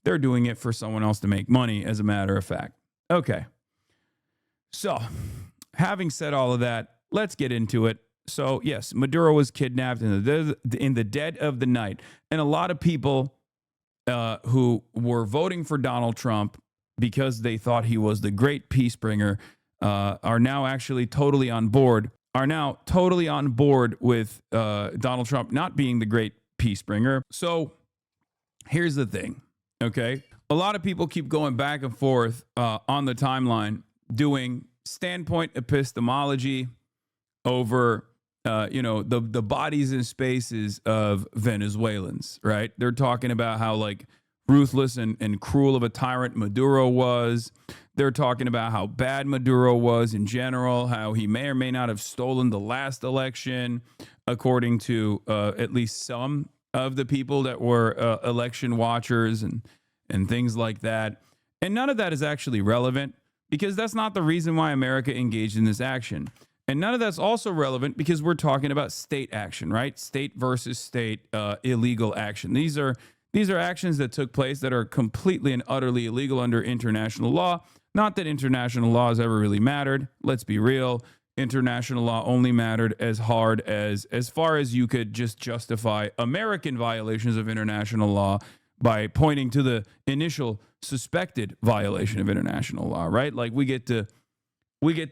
They're doing it for someone else to make money, as a matter of fact. Okay. So, having said all of that, let's get into it. So, yes, Maduro was kidnapped in the dead of the night. And a lot of people who were voting for Donald Trump because they thought he was the great peace bringer are now actually totally on board, with Donald Trump not being the great peace bringer. So, here's the thing, okay? A lot of people keep going back and forth on the timeline doing standpoint epistemology over, the bodies and spaces of Venezuelans, right? They're talking about how, like, ruthless and cruel of a tyrant Maduro was. They're talking about how bad Maduro was in general, how he may or may not have stolen the last election, according to at least some of the people that were election watchers and things like that. And none of that is actually relevant, because that's not the reason why America engaged in this action. And none of that's also relevant because we're talking about state action, right? State versus state illegal action. These are actions that took place that are completely and utterly illegal under international law. Not that international law has ever really mattered. Let's be real. International law only mattered as far as you could just justify American violations of international law by pointing to the initial suspected violation of international law, right? Like we get to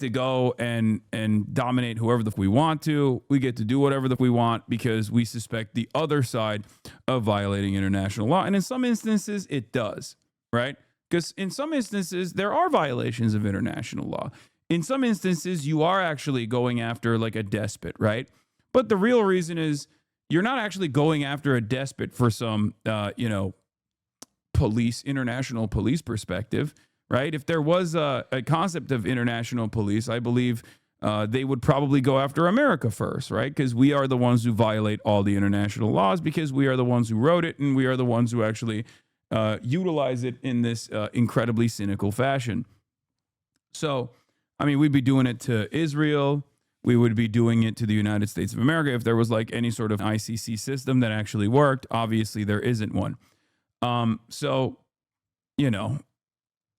go and dominate whoever the we want to. We get to do whatever the we want because we suspect the other side of violating international law. And in some instances, it does, right? Because in some instances, there are violations of international law. In some instances, you are actually going after like a despot, right? But the real reason is you're not actually going after a despot for some, international police perspective, right? If there was a concept of international police, I believe they would probably go after America first, right? Because we are the ones who violate all the international laws, because we are the ones who wrote it, and we are the ones who actually utilize it in this incredibly cynical fashion. So, I mean, we'd be doing it to Israel. We would be doing it to the United States of America if there was like any sort of ICC system that actually worked. Obviously, there isn't one. So,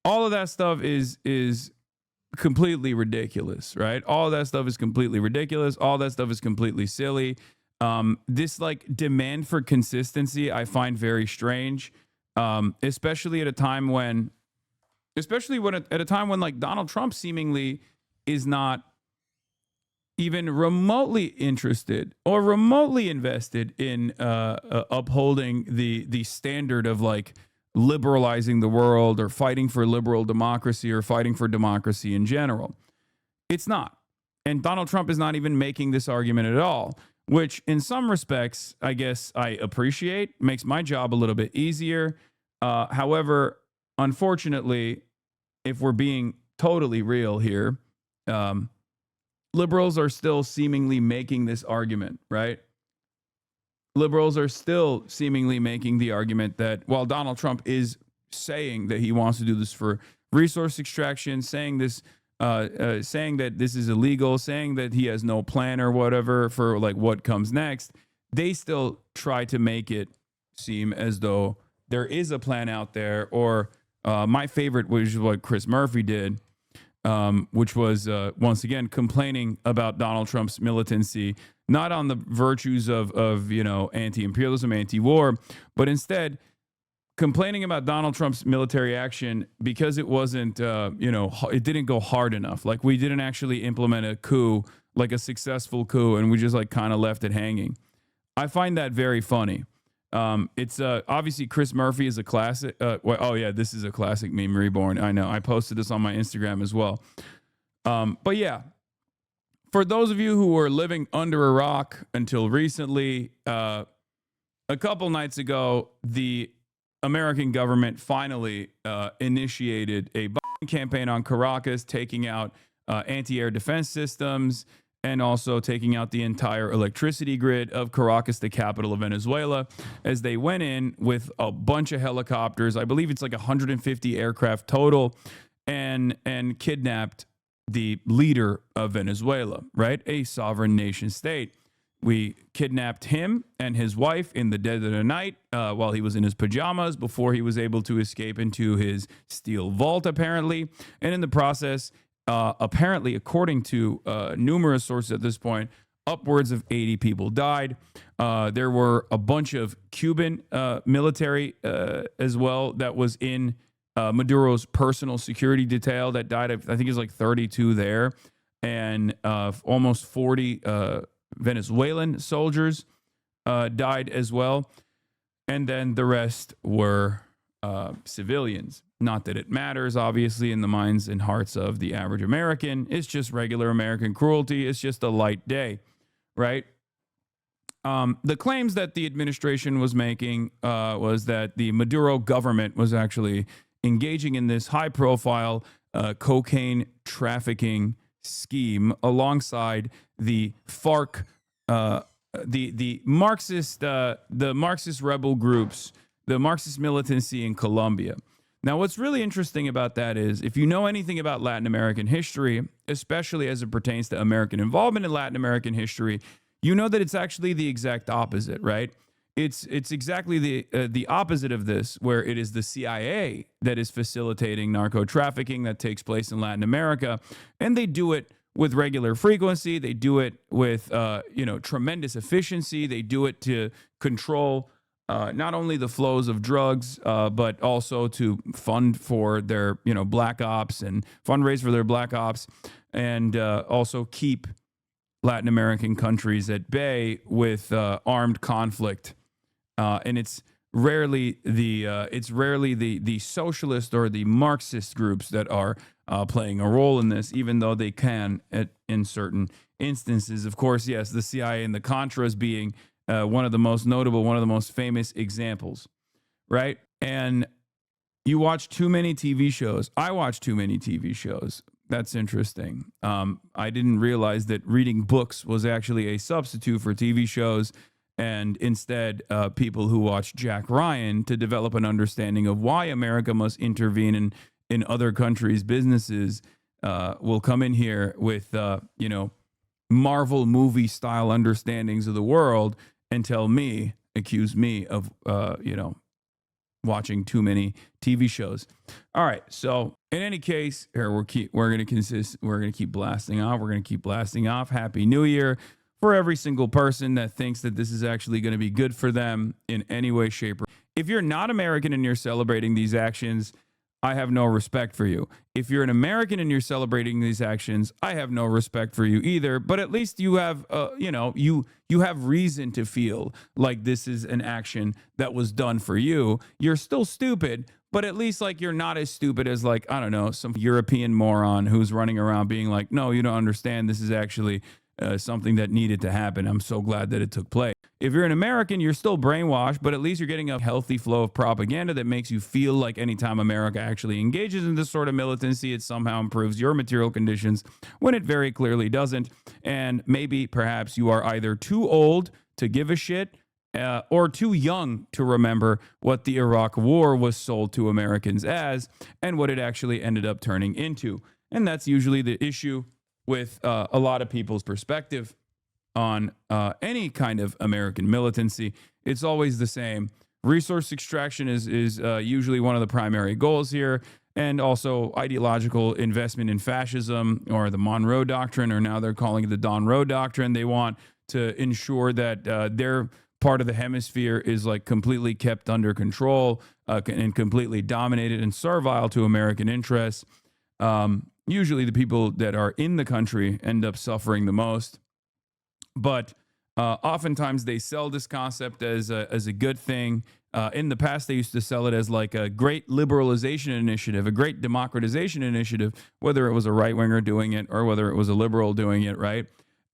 all of that stuff is completely ridiculous, right? All of that stuff is completely ridiculous. All that stuff is completely silly. This like demand for consistency, I find very strange, especially at a time when like Donald Trump seemingly is not even remotely interested or remotely invested in upholding the standard of like liberalizing the world or fighting for liberal democracy or fighting for democracy in general. It's not. And Donald Trump is not even making this argument at all, which in some respects, I guess I appreciate, makes my job a little bit easier. However, unfortunately, if we're being totally real here, liberals are still seemingly making this argument, right? Liberals are still seemingly making the argument that while Donald Trump is saying that he wants to do this for resource extraction, saying that this is illegal, saying that he has no plan or whatever for like what comes next, they still try to make it seem as though there is a plan out there. Or my favorite, which is what Chris Murphy did, which was once again complaining about Donald Trump's militancy, not on the virtues of anti-imperialism, anti-war, but instead complaining about Donald Trump's military action because it wasn't, it didn't go hard enough. Like we didn't actually implement a coup, like a successful coup, and we just like kind of left it hanging. I find that very funny. It's obviously Chris Murphy is a classic. This is a classic meme reborn. I know. I posted this on my Instagram as well. But yeah, for those of you who were living under a rock until recently, a couple nights ago, the American government finally initiated a bombing campaign on Caracas, taking out anti-air defense systems and also taking out the entire electricity grid of Caracas, the capital of Venezuela, as they went in with a bunch of helicopters. I believe it's like 150 aircraft total, and kidnapped the leader of Venezuela, right? A sovereign nation state. We kidnapped him and his wife in the dead of the night while he was in his pajamas before he was able to escape into his steel vault, apparently. And in the process, apparently, according to numerous sources at this point, upwards of 80 people died. There were a bunch of Cuban military as well that was in Maduro's personal security detail that died. I think it was like 32 there, and almost 40 Venezuelan soldiers died as well. And then the rest were civilians. Not that it matters, obviously, in the minds and hearts of the average American. It's just regular American cruelty. It's just a light day, right? The claims that the administration was making was that the Maduro government was actually engaging in this high-profile cocaine trafficking scheme alongside the FARC, the Marxist rebel groups, the Marxist militancy in Colombia. Now, what's really interesting about that is if you know anything about Latin American history, especially as it pertains to American involvement in Latin American history, you know that it's actually the exact opposite, right? It's exactly the opposite of this, where it is the CIA that is facilitating narco trafficking that takes place in Latin America, and they do it with regular frequency. They do it with tremendous efficiency. They do it to control not only the flows of drugs, but also to fund for their black ops and fundraise for their black ops, and also keep Latin American countries at bay with armed conflict. And it's rarely the socialist or the Marxist groups that are playing a role in this, even though they can in certain instances. Of course, yes, the CIA and the Contras being one of the most notable, one of the most famous examples, right? And you watch too many TV shows. I watch too many TV shows. That's interesting. I didn't realize that reading books was actually a substitute for TV shows. And instead, people who watch Jack Ryan to develop an understanding of why America must intervene in other countries' businesses will come in here with, Marvel movie style understandings of the world and accuse me of, watching too many TV shows. All right. So in any case, here we're going to keep blasting off. We're going to keep blasting off. Happy New Year for every single person that thinks that this is actually going to be good for them in any way, shape, or if you're not American and you're celebrating these actions, I have no respect for you. If you're an American and you're celebrating these actions, I have no respect for you either. But at least you have, you have reason to feel like this is an action that was done for you. You're still stupid, but at least like you're not as stupid as like, I don't know, some European moron who's running around being like, no, you don't understand. This is actually something that needed to happen. I'm so glad that it took place. If you're an American, you're still brainwashed, but at least you're getting a healthy flow of propaganda that makes you feel like anytime America actually engages in this sort of militancy, it somehow improves your material conditions when it very clearly doesn't. And maybe perhaps you are either too old to give a shit or too young to remember what the Iraq War was sold to Americans as and what it actually ended up turning into. And that's usually the issue with a lot of people's perspective on any kind of American militancy. It's always the same. Resource extraction is usually one of the primary goals here, and also ideological investment in fascism, or the Monroe Doctrine, or now they're calling it the Don Roe Doctrine. They want to ensure that their part of the hemisphere is like completely kept under control and completely dominated and servile to American interests. Usually the people that are in the country end up suffering the most. But oftentimes they sell this concept as a good thing. In the past, they used to sell it as like a great liberalization initiative, a great democratization initiative, whether it was a right-winger doing it or whether it was a liberal doing it, right?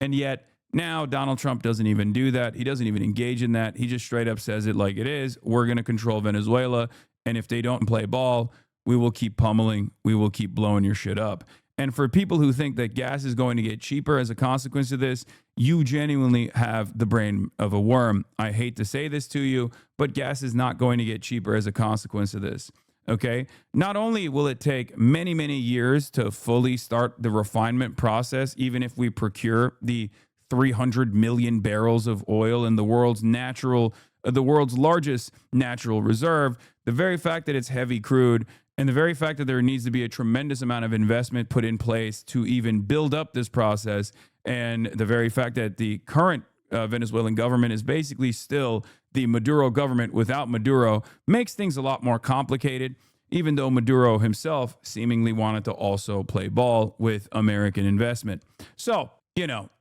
And yet now Donald Trump doesn't even do that. He doesn't even engage in that. He just straight up says it like it is. We're going to control Venezuela. And if they don't play ball, we will keep pummeling. We will keep blowing your shit up. And for people who think that gas is going to get cheaper as a consequence of this, you genuinely have the brain of a worm. I hate to say this to you, but gas is not going to get cheaper as a consequence of this. Okay? Not only will it take many, many years to fully start the refinement process, even if we procure the 300 million barrels of oil in the world's largest natural reserve, the very fact that it's heavy crude, and the very fact that there needs to be a tremendous amount of investment put in place to even build up this process, and the very fact that the current Venezuelan government is basically still the Maduro government without Maduro, makes things a lot more complicated, even though Maduro himself seemingly wanted to also play ball with American investment. So,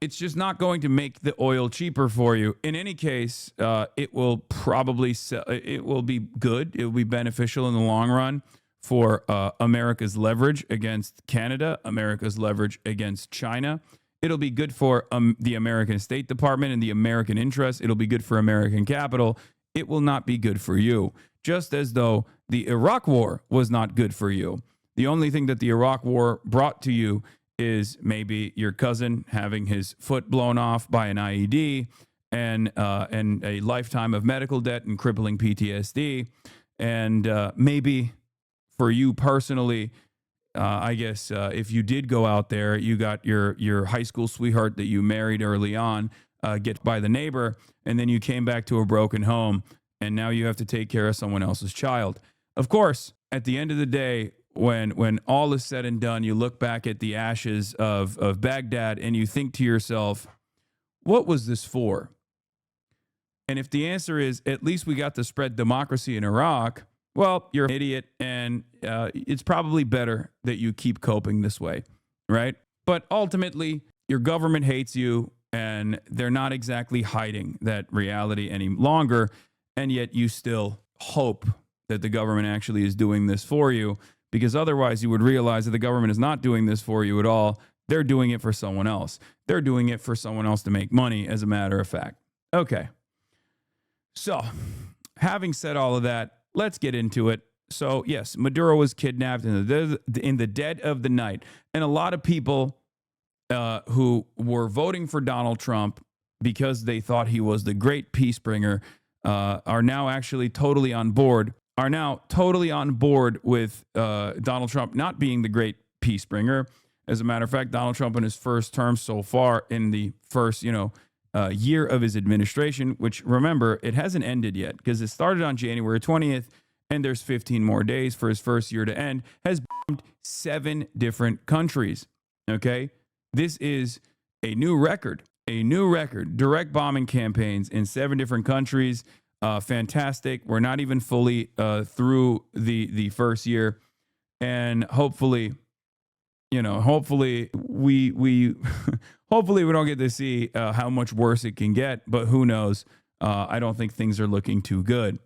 it's just not going to make the oil cheaper for you. In any case, it will probably it will be good. It will be beneficial in the long run for America's leverage against Canada, America's leverage against China. It'll be good for the American State Department and the American interests. It'll be good for American capital. It will not be good for you. Just as though the Iraq War was not good for you. The only thing that the Iraq War brought to you is maybe your cousin having his foot blown off by an IED and a lifetime of medical debt and crippling PTSD. And maybe for you personally, I guess if you did go out there, you got your high school sweetheart that you married early on get by the neighbor, and then you came back to a broken home, and now you have to take care of someone else's child. Of course, at the end of the day, when all is said and done, you look back at the ashes of Baghdad and you think to yourself, what was this for? And if the answer is, at least we got to spread democracy in Iraq, well, you're an idiot, and it's probably better that you keep coping this way, right? But ultimately, your government hates you, and they're not exactly hiding that reality any longer, and yet you still hope that the government actually is doing this for you, because otherwise you would realize that the government is not doing this for you at all. They're doing it for someone else. They're doing it for someone else to make money, as a matter of fact. Okay. So, having said all of that, let's get into it. So, yes, Maduro was kidnapped in the dead of the night. And a lot of people who were voting for Donald Trump because they thought he was the great peace bringer are now actually totally on board with Donald Trump not being the great peace bringer. As a matter of fact, Donald Trump in his first term so far, in the first, year of his administration, which, remember, it hasn't ended yet because it started on January 20th and there's 15 more days for his first year to end, has bombed 7 different countries. Okay? This is a new record. Direct bombing campaigns in 7 different countries. Fantastic. We're not even fully through the first year. And hopefully we hopefully we don't get to see how much worse it can get, but who knows? I don't think things are looking too good.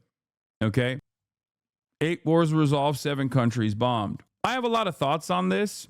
Okay. 8 wars resolved, 7 countries bombed. I have a lot of thoughts on this.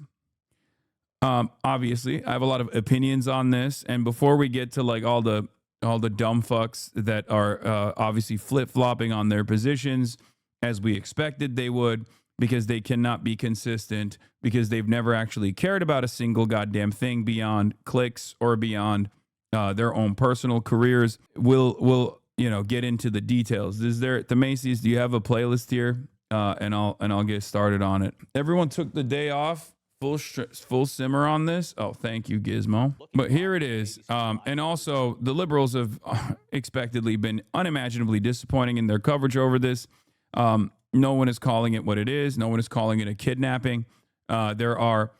Obviously, I have a lot of opinions on this. And before we get to like all the dumb fucks that are obviously flip-flopping on their positions, as we expected they would, because they cannot be consistent, because they've never actually cared about a single goddamn thing beyond clicks or beyond their own personal careers. We'll get into the details. Is there, the Macy's, do you have a playlist here? And I'll get started on it. Everyone took the day off. Full simmer on this. Oh, thank you, Gizmo. But here it is. And also, the liberals have expectedly been unimaginably disappointing in their coverage over this. No one is calling it what it is. No one is calling it a kidnapping. No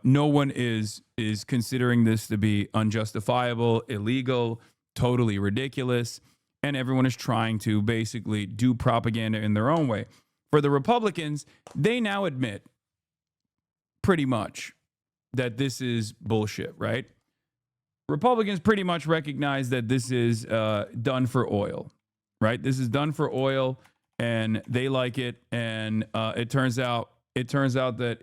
one is considering this to be unjustifiable, illegal, totally ridiculous. And everyone is trying to basically do propaganda in their own way. For the Republicans, they now admit pretty much that this is bullshit, right? Republicans pretty much recognize that this is done for oil, right? This is done for oil, and they like it. And it turns out that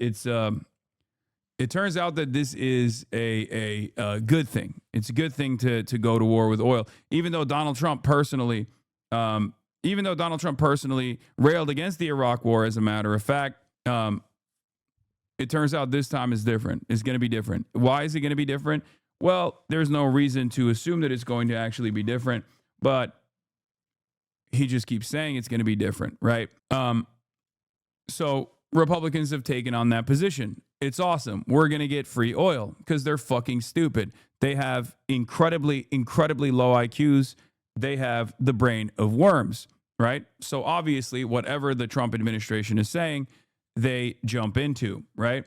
this is a good thing. It's a good thing to go to war with oil, even though Donald Trump personally railed against the Iraq War. As a matter of fact, it turns out this time is different. It's going to be different. Why is it going to be different? Well, there's no reason to assume that it's going to actually be different, but he just keeps saying it's going to be different, right? So Republicans have taken on that position. It's awesome. We're going to get free oil because they're fucking stupid. They have incredibly, incredibly low IQs. They have the brain of worms, right? So obviously, whatever the Trump administration is saying, they jump into, right?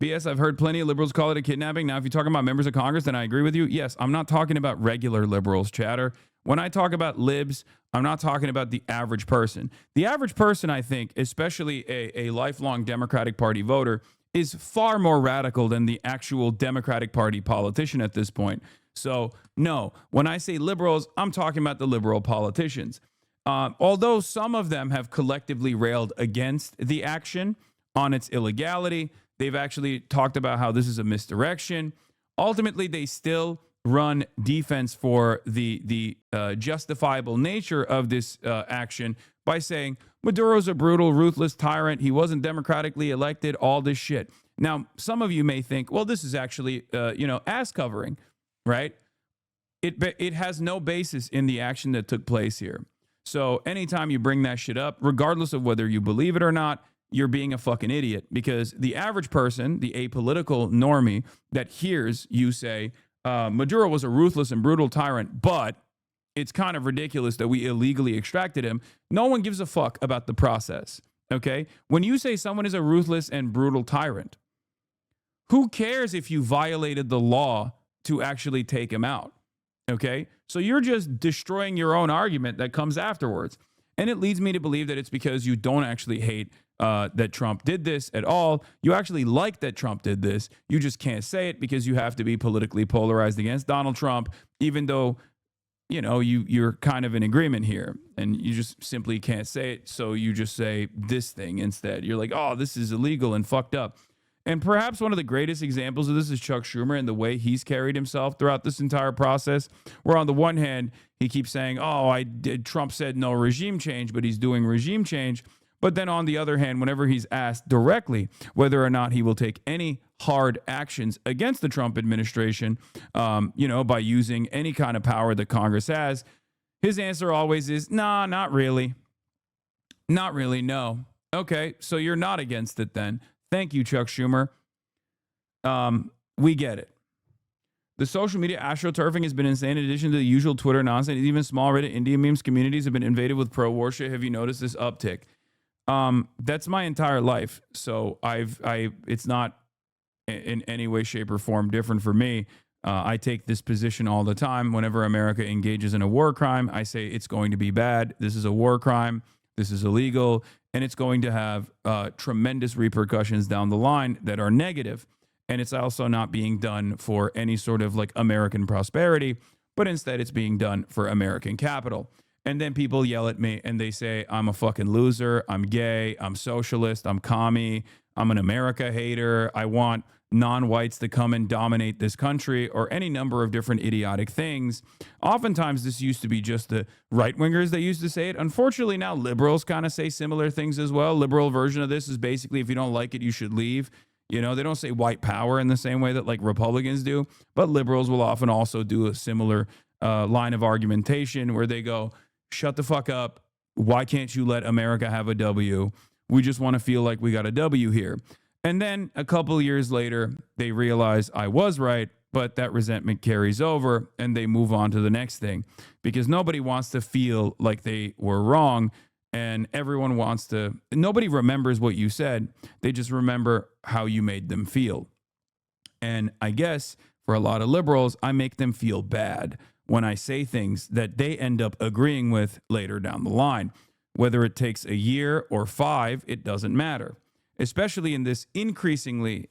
BS, I've heard plenty of liberals call it a kidnapping. Now, if you're talking about members of Congress, then I agree with you. Yes, I'm not talking about regular liberals, chatter. When I talk about libs, I'm not talking about the average person. The average person, I think, especially a lifelong Democratic Party voter, is far more radical than the actual Democratic Party politician at this point. So, no, when I say liberals, I'm talking about the liberal politicians. Although some of them have collectively railed against the action on its illegality, they've actually talked about how this is a misdirection. Ultimately, they still run defense for the justifiable nature of this action by saying Maduro's a brutal, ruthless tyrant. He wasn't democratically elected, all this shit. Now, some of you may think, well, this is actually, ass covering, right? It has no basis in the action that took place here. So anytime you bring that shit up, regardless of whether you believe it or not, you're being a fucking idiot, because the average person, the apolitical normie that hears you say Maduro was a ruthless and brutal tyrant, but it's kind of ridiculous that we illegally extracted him. No one gives a fuck about the process, okay? When you say someone is a ruthless and brutal tyrant, who cares if you violated the law to actually take him out, okay? So you're just destroying your own argument that comes afterwards. And it leads me to believe that it's because you don't actually hate that Trump did this at all. You actually like that Trump did this. You just can't say it because you have to be politically polarized against Donald Trump, even though, you're kind of in agreement here and you just simply can't say it. So you just say this thing instead. You're like, oh, this is illegal and fucked up. And perhaps one of the greatest examples of this is Chuck Schumer and the way he's carried himself throughout this entire process, where on the one hand, he keeps saying, Trump said no regime change, but he's doing regime change. But then on the other hand, whenever he's asked directly whether or not he will take any hard actions against the Trump administration, by using any kind of power that Congress has, his answer always is, nah, not really. Not really, no. Okay, so you're not against it then. Thank you, Chuck Schumer. We get it. The social media astroturfing has been insane. In addition to the usual Twitter nonsense, even small Reddit India memes communities have been invaded with pro-war shit. Have you noticed this uptick? That's my entire life. So it's not in any way, shape, or form different for me. I take this position all the time. Whenever America engages in a war crime, I say it's going to be bad. This is a war crime. This is illegal. And it's going to have tremendous repercussions down the line that are negative. And it's also not being done for any sort of like American prosperity, but instead it's being done for American capital. And then people yell at me and they say, I'm a fucking loser. I'm gay. I'm socialist. I'm commie. I'm an America hater. I want non-whites to come and dominate this country, or any number of different idiotic things. Oftentimes, this used to be just the right-wingers that used to say it. Unfortunately, now liberals kind of say similar things as well. Liberal version of this is basically, if you don't like it, you should leave. They don't say white power in the same way that like Republicans do, but liberals will often also do a similar line of argumentation where they go, shut the fuck up. Why can't you let America have a W? We just want to feel like we got a W here. And then a couple of years later, they realize I was right, but that resentment carries over and they move on to the next thing, because nobody wants to feel like they were wrong, and nobody remembers what you said. They just remember how you made them feel. And I guess for a lot of liberals, I make them feel bad when I say things that they end up agreeing with later down the line. Whether it takes a year or 5, it doesn't matter. Especially in this increasingly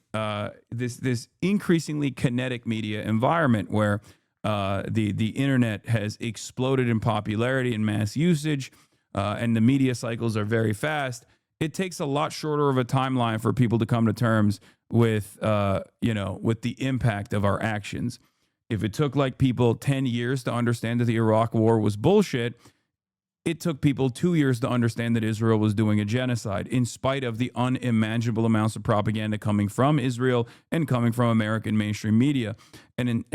increasingly kinetic media environment where the internet has exploded in popularity and mass usage, and the media cycles are very fast. It takes a lot shorter of a timeline for people to come to terms with with the impact of our actions. If it took like people 10 years to understand that the Iraq War was bullshit, it took people 2 years to understand that Israel was doing a genocide, in spite of the unimaginable amounts of propaganda coming from Israel and coming from American mainstream media. And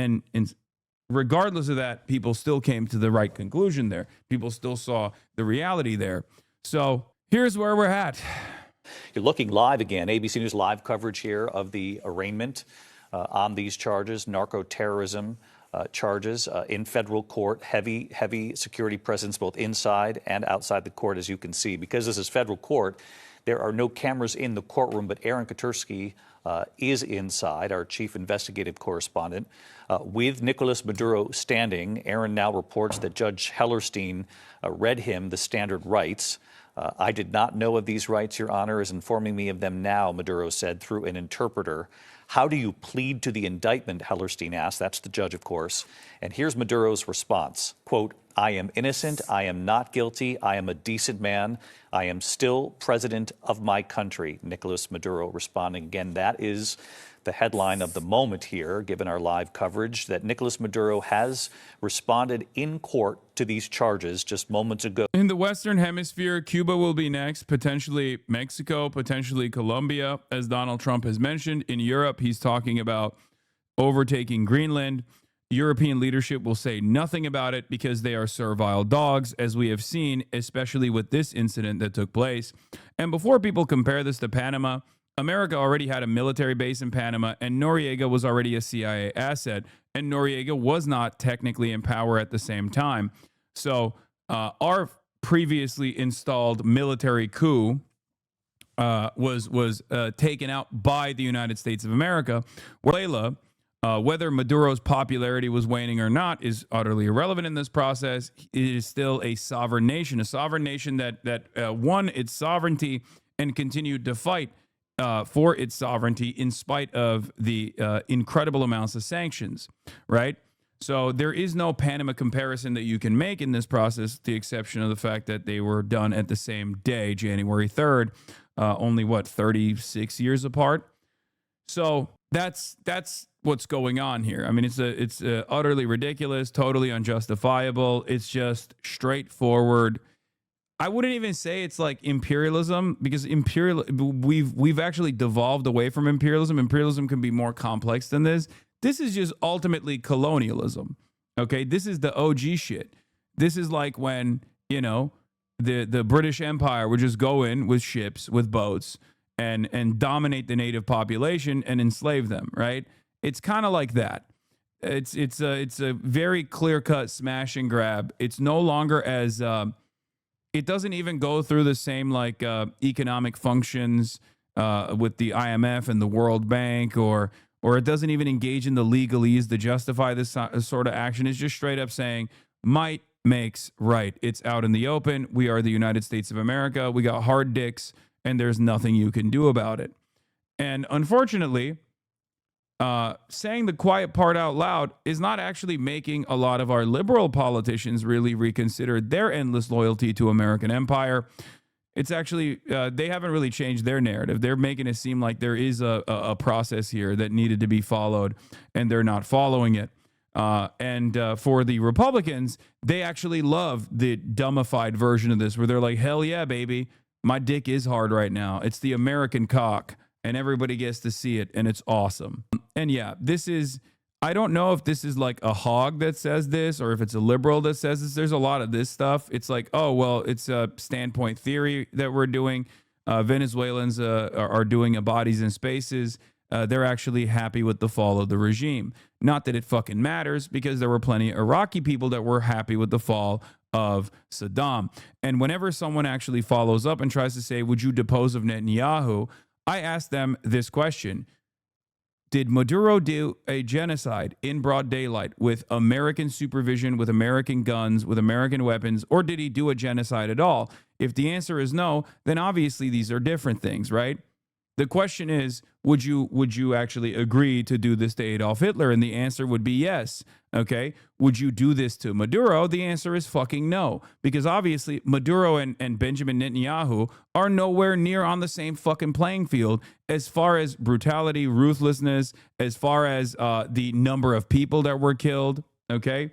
regardless of that, people still came to the right conclusion there. People still saw the reality there. So here's where we're at. You're looking live again. ABC News live coverage here of the arraignment on these charges, narco-terrorism charges in federal court. Heavy security presence both inside and outside the court, as you can see. Because this is federal court, there are no cameras in the courtroom, but Aaron Katursky is inside, our chief investigative correspondent, with Nicolas Maduro standing. Aaron now reports that Judge Hellerstein read him the standard rights. I did not know of these rights. Your Honor is informing me of them now, Maduro said through an interpreter. How do you plead to the indictment, Hellerstein asked. That's the judge, of course. And here's Maduro's response. Quote, I am innocent. I am not guilty. I am a decent man. I am still president of my country. Nicolas Maduro responding again. That is the headline of the moment here, given our live coverage, that Nicolas Maduro has responded in court to these charges just moments ago. In the Western Hemisphere, Cuba will be next, potentially Mexico, potentially Colombia, as Donald Trump has mentioned. In Europe, he's talking about overtaking Greenland. European leadership will say nothing about it because they are servile dogs, as we have seen, especially with this incident that took place. And before people compare this to Panama, America already had a military base in Panama, and Noriega was already a CIA asset, and Noriega was not technically in power at the same time. So our previously installed military coup was taken out by the United States of America. Whether Maduro's popularity was waning or not is utterly irrelevant in this process. It is still a sovereign nation that won its sovereignty and continued to fight for its sovereignty in spite of the incredible amounts of sanctions, right? So there is no Panama comparison that you can make in this process, with the exception of the fact that they were done at the same day, January 3rd, only 36 years apart. So that's what's going on here. I mean, it's utterly ridiculous, totally unjustifiable. It's just straightforward. I wouldn't even say it's like imperialism, because we've actually devolved away from imperialism. Imperialism can be more complex than this. This is just ultimately colonialism. Okay, this is the OG shit. This is like when, the British Empire would just go in with ships, with boats, and dominate the native population and enslave them, right? It's kind of like that. It's a very clear-cut smash and grab. It's no longer as it doesn't even go through the same economic functions with the IMF and the World Bank, or it doesn't even engage in the legalese to justify this sort of action. It's just straight up saying might makes right. It's out in the open. We are the United States of America. We got hard dicks, and there's nothing you can do about it. And unfortunately, saying the quiet part out loud is not actually making a lot of our liberal politicians really reconsider their endless loyalty to American empire. It's actually, they haven't really changed their narrative. They're making it seem like there is a process here that needed to be followed, and they're not following it. And for the Republicans, they actually love the dumbified version of this, where they're like, hell yeah, baby, my dick is hard right now. It's the American cock, and everybody gets to see it, and it's awesome. And yeah, this is, I don't know if this is like a hog that says this, or if it's a liberal that says this. There's a lot of this stuff. It's like, oh, well, it's a standpoint theory that we're doing. Venezuelans are doing a bodies and spaces. They're actually happy with the fall of the regime. Not that it fucking matters, because there were plenty of Iraqi people that were happy with the fall of Saddam. And whenever someone actually follows up and tries to say, would you depose of Netanyahu? I ask them this question. Did Maduro do a genocide in broad daylight with American supervision, with American guns, with American weapons, or did he do a genocide at all? If the answer is no, then obviously these are different things, right? The question is, would you actually agree to do this to Adolf Hitler? And the answer would be yes. Okay. Would you do this to Maduro? The answer is fucking no. Because obviously Maduro and Benjamin Netanyahu are nowhere near on the same fucking playing field as far as brutality, ruthlessness, as far as the number of people that were killed. Okay.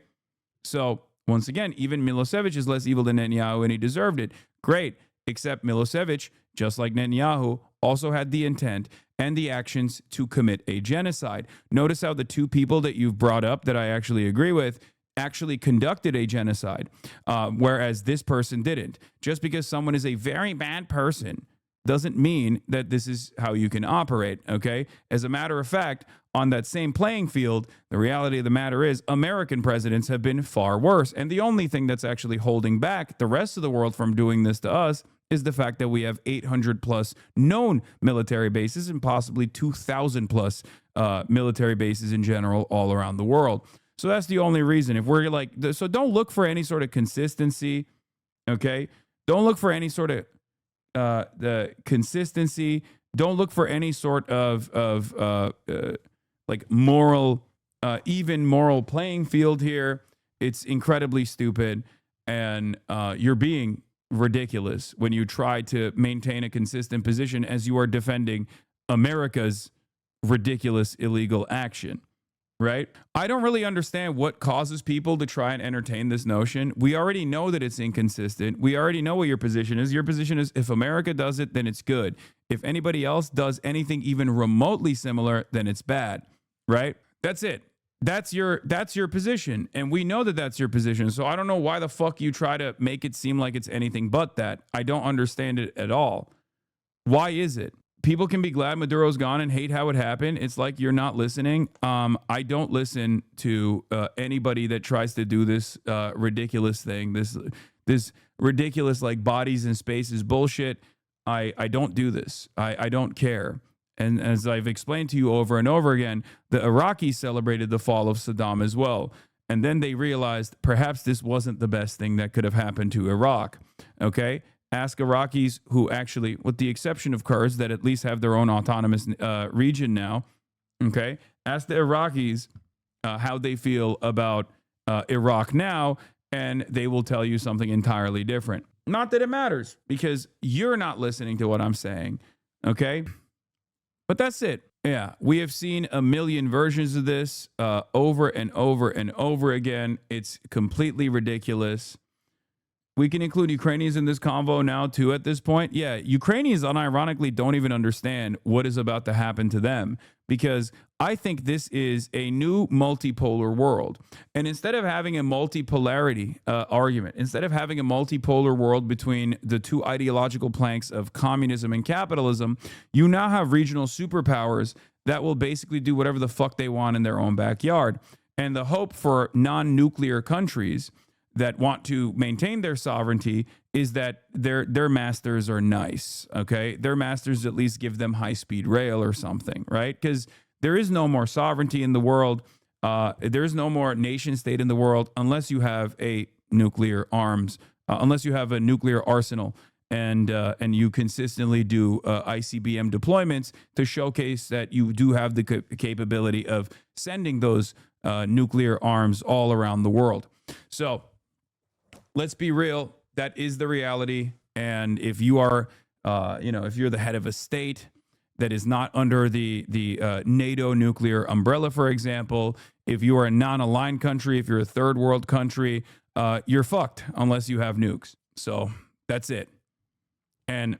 So once again, even Milosevic is less evil than Netanyahu, and he deserved it. Great. Except Milosevic, just like Netanyahu, also had the intent and the actions to commit a genocide. Notice how the two people that you've brought up that I actually agree with actually conducted a genocide, whereas this person didn't. Just because someone is a very bad person doesn't mean that this is how you can operate, okay? As a matter of fact, on that same playing field, the reality of the matter is American presidents have been far worse. And the only thing that's actually holding back the rest of the world from doing this to us is the fact that we have 800 plus known military bases and possibly 2,000 plus military bases in general all around the world. So that's the only reason. If we're like, so don't look for any sort of consistency, okay? Don't look for any sort of the consistency. Don't look for any sort of like moral, even moral playing field here. It's incredibly stupid, and you're being ridiculous when you try to maintain a consistent position as you are defending America's ridiculous illegal action. Right? I don't really understand what causes people to try and entertain this notion. We already know that it's inconsistent. We already know what your position is. Your position is if America does it, then it's good. If anybody else does anything even remotely similar, then it's bad. Right? That's it. That's your position. And we know that that's your position. So I don't know why the fuck you try to make it seem like it's anything but that. I don't understand it at all. Why is it? People can be glad Maduro's gone and hate how it happened. It's like you're not listening. I don't listen to anybody that tries to do this ridiculous thing, this ridiculous like bodies and spaces bullshit. I don't do this. I don't care. And as I've explained to you over and over again, the Iraqis celebrated the fall of Saddam as well. And then they realized perhaps this wasn't the best thing that could have happened to Iraq. Okay? Ask Iraqis who actually, with the exception of Kurds that at least have their own autonomous region now, okay? Ask the Iraqis how they feel about Iraq now, and they will tell you something entirely different. Not that it matters, because you're not listening to what I'm saying, okay? But that's it. Yeah, we have seen a million versions of this over and over and over again. It's completely ridiculous. We can include Ukrainians in this convo now, too, at this point. Yeah, Ukrainians unironically don't even understand what is about to happen to them, because I think this is a new multipolar world. And instead of having a multipolarity argument, instead of having a multipolar world between the two ideological planks of communism and capitalism, you now have regional superpowers that will basically do whatever the fuck they want in their own backyard. And the hope for non-nuclear countries that want to maintain their sovereignty is that their masters are nice, okay? Their masters at least give them high-speed rail or something, right? Because there is no more sovereignty in the world. There is no more nation state in the world unless you have a nuclear arms, unless you have a nuclear arsenal, and you consistently do ICBM deployments to showcase that you do have the capability of sending those nuclear arms all around the world. So let's be real. That is the reality. And if you are, if you're the head of a state that is not under the NATO nuclear umbrella, for example, if you are a non-aligned country, if you're a third world country, you're fucked unless you have nukes. So that's it. And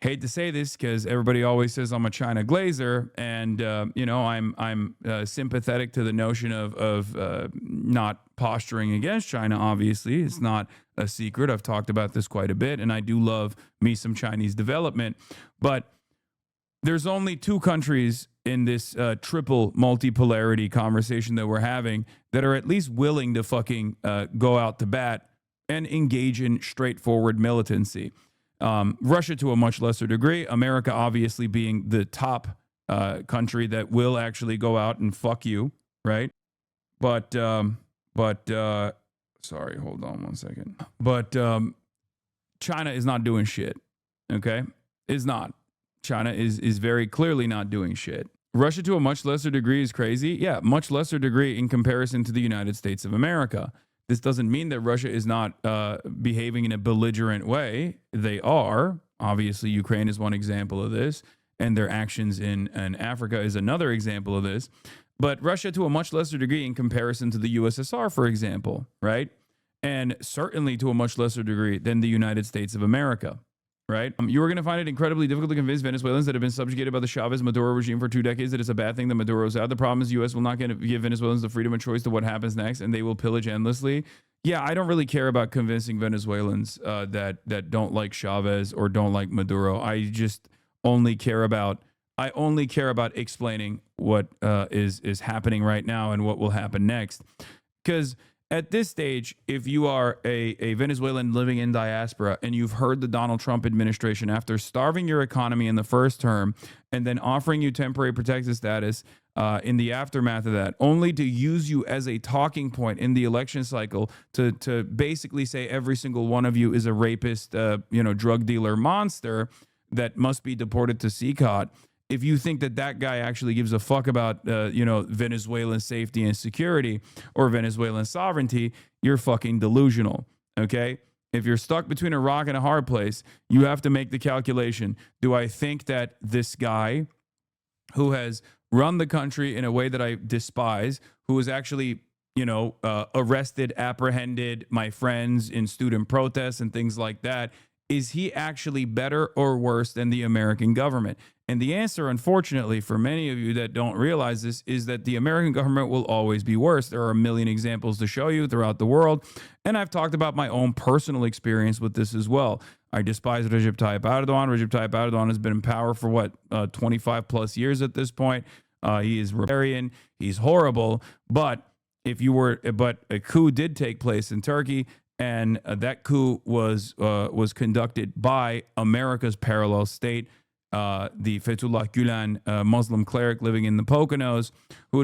hate to say this because everybody always says I'm a China glazer, and I'm sympathetic to the notion of not posturing against China. Obviously, it's not a secret. I've talked about this quite a bit, and I do love me some Chinese development. But there's only two countries in this triple multipolarity conversation that we're having that are at least willing to fucking go out to bat and engage in straightforward militancy. Russia to a much lesser degree, America obviously being the top country that will actually go out and fuck you, right? But sorry, hold on one second. But China is not doing shit, okay? Is not. China is very clearly not doing shit. Russia to a much lesser degree is crazy. Yeah, much lesser degree in comparison to the United States of America. This doesn't mean that Russia is not behaving in a belligerent way. They are. Obviously, Ukraine is one example of this, and their actions in Africa is another example of this. But Russia to a much lesser degree in comparison to the USSR, for example, right? And certainly to a much lesser degree than the United States of America. right? You are going to find it incredibly difficult to convince Venezuelans that have been subjugated by the Chavez Maduro regime for 2 decades that it's a bad thing that Maduro's out. The problem is the U.S. will not give Venezuelans the freedom of choice to what happens next, and they will pillage endlessly. Yeah, I don't really care about convincing Venezuelans that don't like Chavez or don't like Maduro. I just only care about explaining what is happening right now and what will happen next. Because at this stage, if you are a Venezuelan living in diaspora and you've heard the Donald Trump administration, after starving your economy in the first term and then offering you temporary protected status in the aftermath of that, only to use you as a talking point in the election cycle to basically say every single one of you is a rapist, drug dealer monster that must be deported to CCOT. If you think that guy actually gives a fuck about, Venezuelan safety and security or Venezuelan sovereignty, you're fucking delusional, okay? If you're stuck between a rock and a hard place, you have to make the calculation. Do I think that this guy who has run the country in a way that I despise, who has actually, arrested, apprehended my friends in student protests and things like that, is he actually better or worse than the American government? And the answer, unfortunately, for many of you that don't realize this, is that the American government will always be worse. There are a million examples to show you throughout the world. And I've talked about my own personal experience with this as well. I despise Recep Tayyip Erdogan. Recep Tayyip Erdogan has been in power for 25 plus years at this point. He is rebellion. He's horrible. But a coup did take place in Turkey. And that coup was conducted by America's parallel state, the Fethullah Gulen Muslim cleric living in the Poconos, who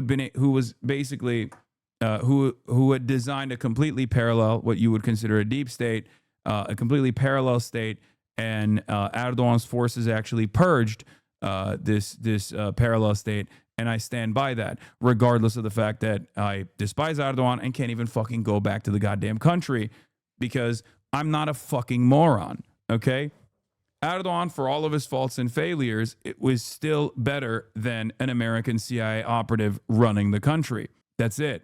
had designed a completely parallel, what you would consider a deep state, a completely parallel state, and Erdogan's forces actually purged this parallel state. And I stand by that, regardless of the fact that I despise Erdogan and can't even fucking go back to the goddamn country because I'm not a fucking moron, okay? Erdogan, for all of his faults and failures, it was still better than an American CIA operative running the country. That's it.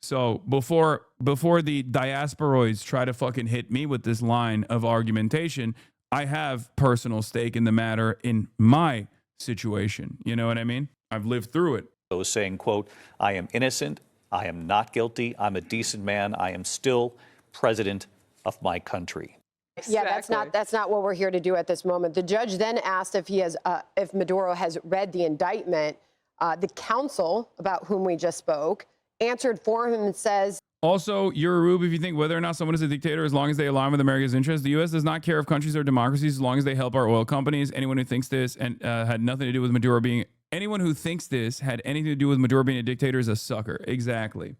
So before the diasporoids try to fucking hit me with this line of argumentation, I have personal stake in the matter in my situation. You know what I mean? I've lived through it. Those saying, quote, I am innocent. I am not guilty. I'm a decent man. I am still president of my country. Yeah, that's not what we're here to do at this moment. The judge then asked if Maduro has read the indictment. The counsel, about whom we just spoke, answered for him and says, also, you're a rube if you think whether or not someone is a dictator as long as they align with America's interests. The U.S. does not care if countries are democracies as long as they help our oil companies. Anyone who thinks this and had nothing to do with Maduro being anyone who thinks this had anything to do with Maduro being a dictator is a sucker. Exactly.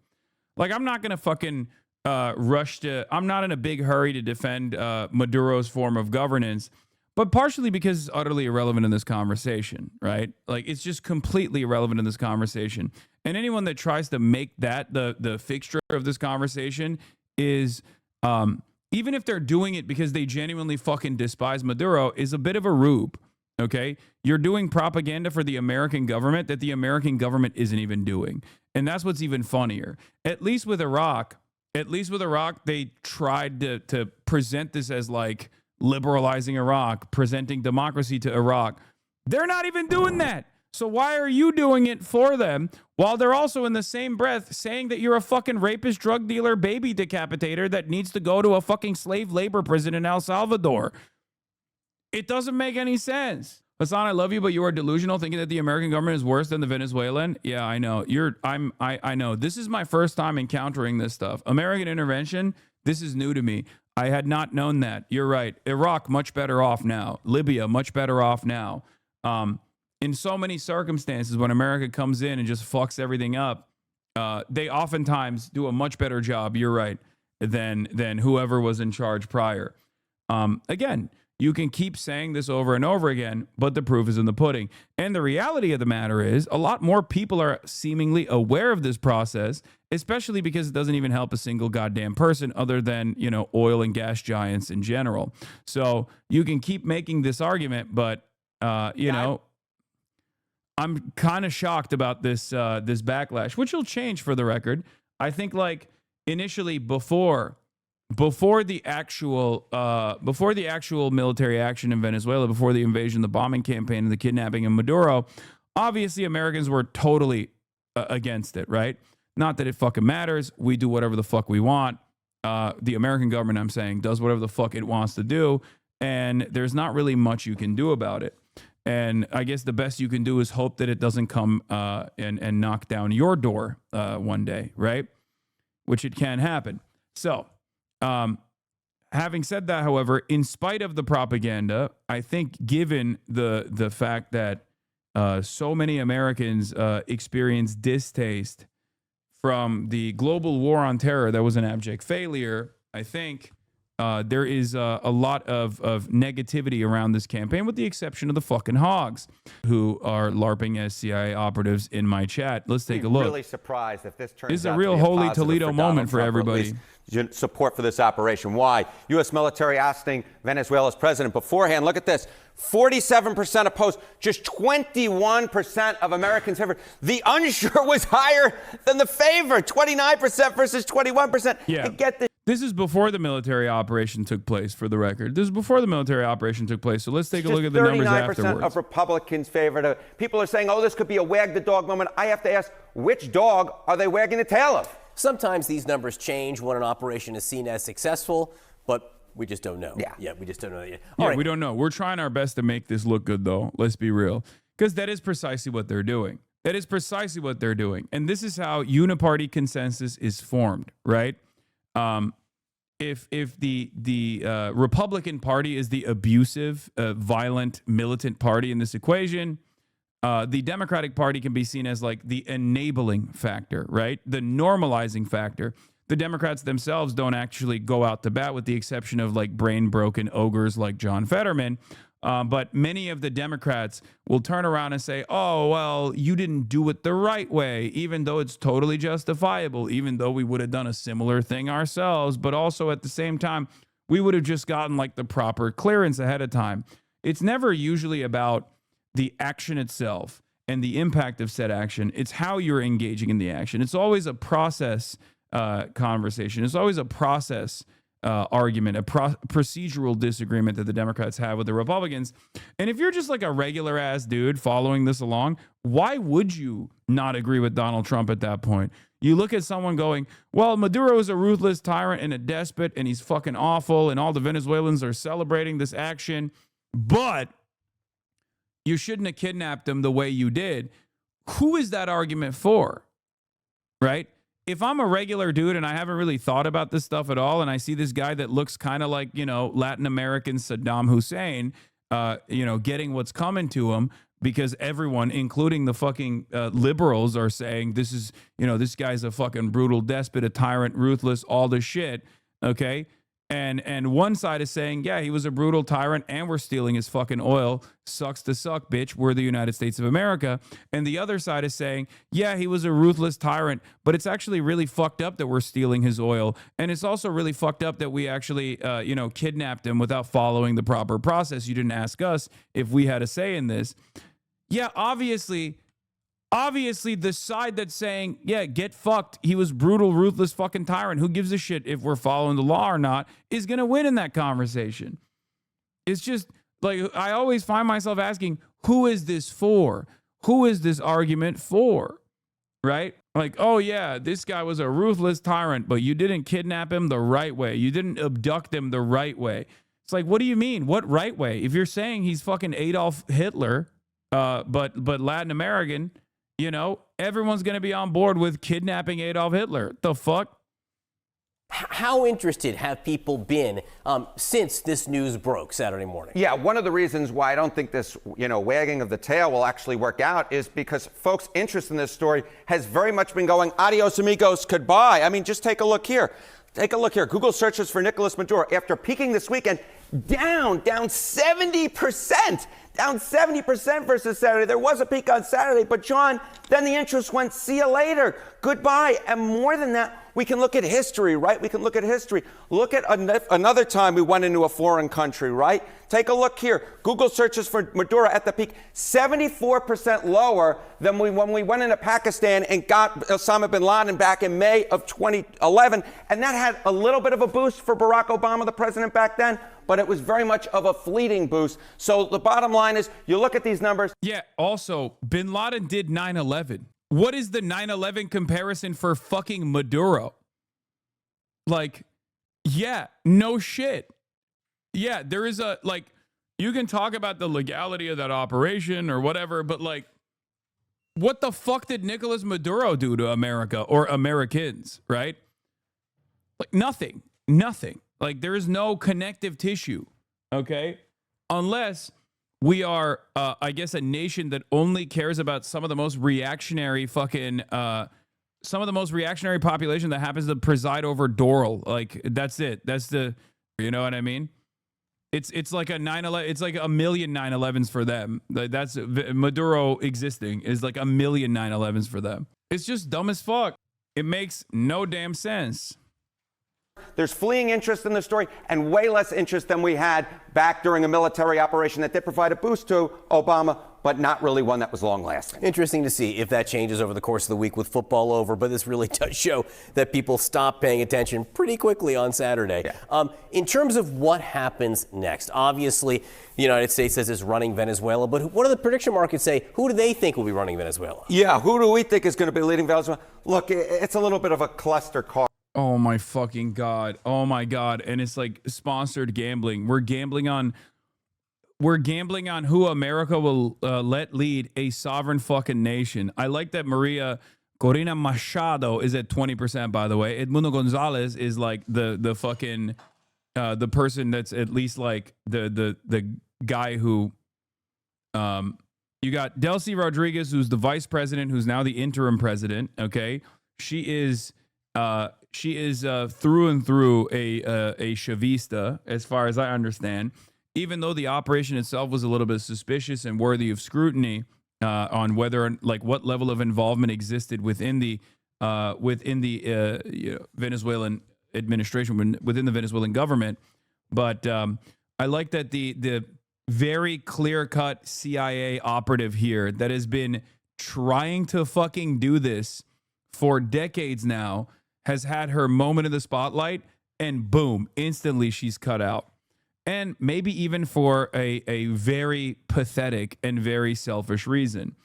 Like, I'm not going to fucking I'm not in a big hurry to defend Maduro's form of governance, but partially because it's utterly irrelevant in this conversation, right? Like, it's just completely irrelevant in this conversation. And anyone that tries to make that the fixture of this conversation is, even if they're doing it because they genuinely fucking despise Maduro, is a bit of a rube, okay? You're doing propaganda for the American government that the American government isn't even doing. And that's what's even funnier. At least with Iraq, they tried to present this as like liberalizing Iraq, presenting democracy to Iraq. They're not even doing that. So why are you doing it for them while they're also in the same breath saying that you're a fucking rapist, drug dealer, baby decapitator that needs to go to a fucking slave labor prison in El Salvador? It doesn't make any sense. Hasan, I love you, but you are delusional thinking that the American government is worse than the Venezuelan. Yeah, I know. I know. This is my first time encountering this stuff. American intervention, this is new to me. I had not known that. You're right. Iraq, much better off now. Libya, much better off now. In so many circumstances, when America comes in and just fucks everything up, they oftentimes do a much better job, you're right, than whoever was in charge prior. Again, you can keep saying this over and over again, but the proof is in the pudding. And the reality of the matter is a lot more people are seemingly aware of this process, especially because it doesn't even help a single goddamn person other than, oil and gas giants in general. So you can keep making this argument, but, I'm kind of shocked about this backlash, which will change for the record. I think like initially before before the actual military action in Venezuela, before the invasion, the bombing campaign, and the kidnapping of Maduro, obviously Americans were totally against it, right? Not that it fucking matters. We do whatever the fuck we want. The American government, I'm saying, does whatever the fuck it wants to do, and there's not really much you can do about it. And I guess the best you can do is hope that it doesn't come and knock down your door one day, right? Which it can happen. So, having said that, however, in spite of the propaganda, I think given the fact that so many Americans experience distaste from the global war on terror that was an abject failure, I think there is a lot of negativity around this campaign, with the exception of the fucking hogs who are LARPing as CIA operatives in my chat. Let's take a look. Really surprised if this turns This is out a real to be holy positive Toledo for Donald moment for Trump, or at everybody. least support for this operation. Why? U.S. military ousting Venezuela's president beforehand. Look at this. 47% opposed, just 21% of Americans favored. The unsure was higher than the favor, 29% versus 21%. Yeah. To get this. This is before the military operation took place, for the record. This is before the military operation took place. So let's take a look at the numbers 39% afterwards. of Republicans favored it. People are saying, oh, this could be a wag the dog moment. I have to ask, which dog are they wagging the tail of? Sometimes these numbers change when an operation is seen as successful, but we just don't know. Yeah, we just don't know yet. Yeah, we don't know. We're trying our best to make this look good, though. Let's be real. Because that is precisely what they're doing. That is precisely what they're doing. And this is how uniparty consensus is formed, right? If the Republican Party is the abusive, violent, militant party in this equation, the Democratic Party can be seen as like the enabling factor, right? The normalizing factor. The Democrats themselves don't actually go out to bat, with the exception of like brain-broken ogres like John Fetterman. But many of the Democrats will turn around and say, oh, well, you didn't do it the right way, even though it's totally justifiable, even though we would have done a similar thing ourselves. But also at the same time, we would have just gotten like the proper clearance ahead of time. It's never usually about the action itself and the impact of said action. It's how you're engaging in the action. It's always a process conversation. It's always a process argument, a procedural disagreement that the Democrats have with the Republicans. And if you're just like a regular ass dude following this along, why would you not agree with Donald Trump at that point? You look at someone going, well, Maduro is a ruthless tyrant and a despot, and he's fucking awful, and all the Venezuelans are celebrating this action, but you shouldn't have kidnapped him the way you did. Who is that argument for? Right? If I'm a regular dude and I haven't really thought about this stuff at all, and I see this guy that looks kind of like, Latin American Saddam Hussein, getting what's coming to him, because everyone, including the fucking liberals, are saying this is, this guy's a fucking brutal despot, a tyrant, ruthless, all this shit. Okay. And one side is saying, yeah, he was a brutal tyrant and we're stealing his fucking oil. Sucks to suck, bitch. We're the United States of America. And the other side is saying, yeah, he was a ruthless tyrant, but it's actually really fucked up that we're stealing his oil. And it's also really fucked up that we actually, kidnapped him without following the proper process. You didn't ask us if we had a say in this. Yeah, obviously the side that's saying, yeah, get fucked, he was brutal, ruthless fucking tyrant, who gives a shit if we're following the law or not, is going to win in that conversation. It's just like, I always find myself asking, who is this for? Who is this argument for? Right? Like, oh yeah, this guy was a ruthless tyrant, but you didn't kidnap him the right way. You didn't abduct him the right way. It's like, what do you mean? What right way? If you're saying he's fucking Adolf Hitler, but Latin American, everyone's going to be on board with kidnapping Adolf Hitler. The fuck? How interested have people been since this news broke Saturday morning? Yeah, one of the reasons why I don't think this, wagging of the tail will actually work out is because folks' interest in this story has very much been going, adios amigos, goodbye. I mean, just take a look here. Take a look here. Google searches for Nicolas Maduro. After peaking this weekend, down 70%. Down 70% versus Saturday. There was a peak on Saturday, but John, then the interest went, see you later, goodbye. And more than that, we can look at history, right? We can look at history. Look at another time we went into a foreign country, right? Take a look here. Google searches for Maduro at the peak, 74% lower than when we went into Pakistan and got Osama bin Laden back in May of 2011. And that had a little bit of a boost for Barack Obama, the president back then, but it was very much of a fleeting boost. So the bottom line is, you look at these numbers. Yeah, also, bin Laden did 9/11. What is the 9/11 comparison for fucking Maduro? Like, yeah, no shit. Yeah, there is a, like, you can talk about the legality of that operation or whatever, but like, what the fuck did Nicolas Maduro do to America or Americans, right? Like, nothing. Like, there is no connective tissue, okay? Unless we are, I guess, a nation that only cares about some of the most reactionary fucking, some of the most reactionary population that happens to preside over Doral. Like, that's it. That's the, you know what I mean? It's like a 9/11. It's like a million 9/11s for them. Like, that's Maduro existing is like a million 9/11s for them. It's just dumb as fuck. It makes no damn sense. There's fleeing interest in the story and way less interest than we had back during a military operation that did provide a boost to Obama, but not really one that was long lasting. Interesting to see if that changes over the course of the week with football over, but this really does show that people stop paying attention pretty quickly on Saturday. Yeah. In terms of what happens next, obviously the United States says it's running Venezuela, but what do the prediction markets say? Who do they think will be running Venezuela? Yeah, who do we think is going to be leading Venezuela? Look, it's a little bit of a cluster car. Oh my fucking God. Oh my God. And it's like sponsored gambling. We're gambling on who America will let lead a sovereign fucking nation. I like that Maria Corina Machado is at 20%, by the way. Edmundo Gonzalez is like the fucking the person that's at least like the guy who you got Delcy Rodriguez, who's the vice president, who's now the interim president. Okay. She is through and through a Chavista, as far as I understand, even though the operation itself was a little bit suspicious and worthy of scrutiny on whether, like, what level of involvement existed within the Venezuelan administration, within the Venezuelan government. But I like that the very clear-cut CIA operative here that has been trying to fucking do this for decades now has had her moment in the spotlight, and boom, instantly she's cut out. And maybe even for a very pathetic and very selfish reason.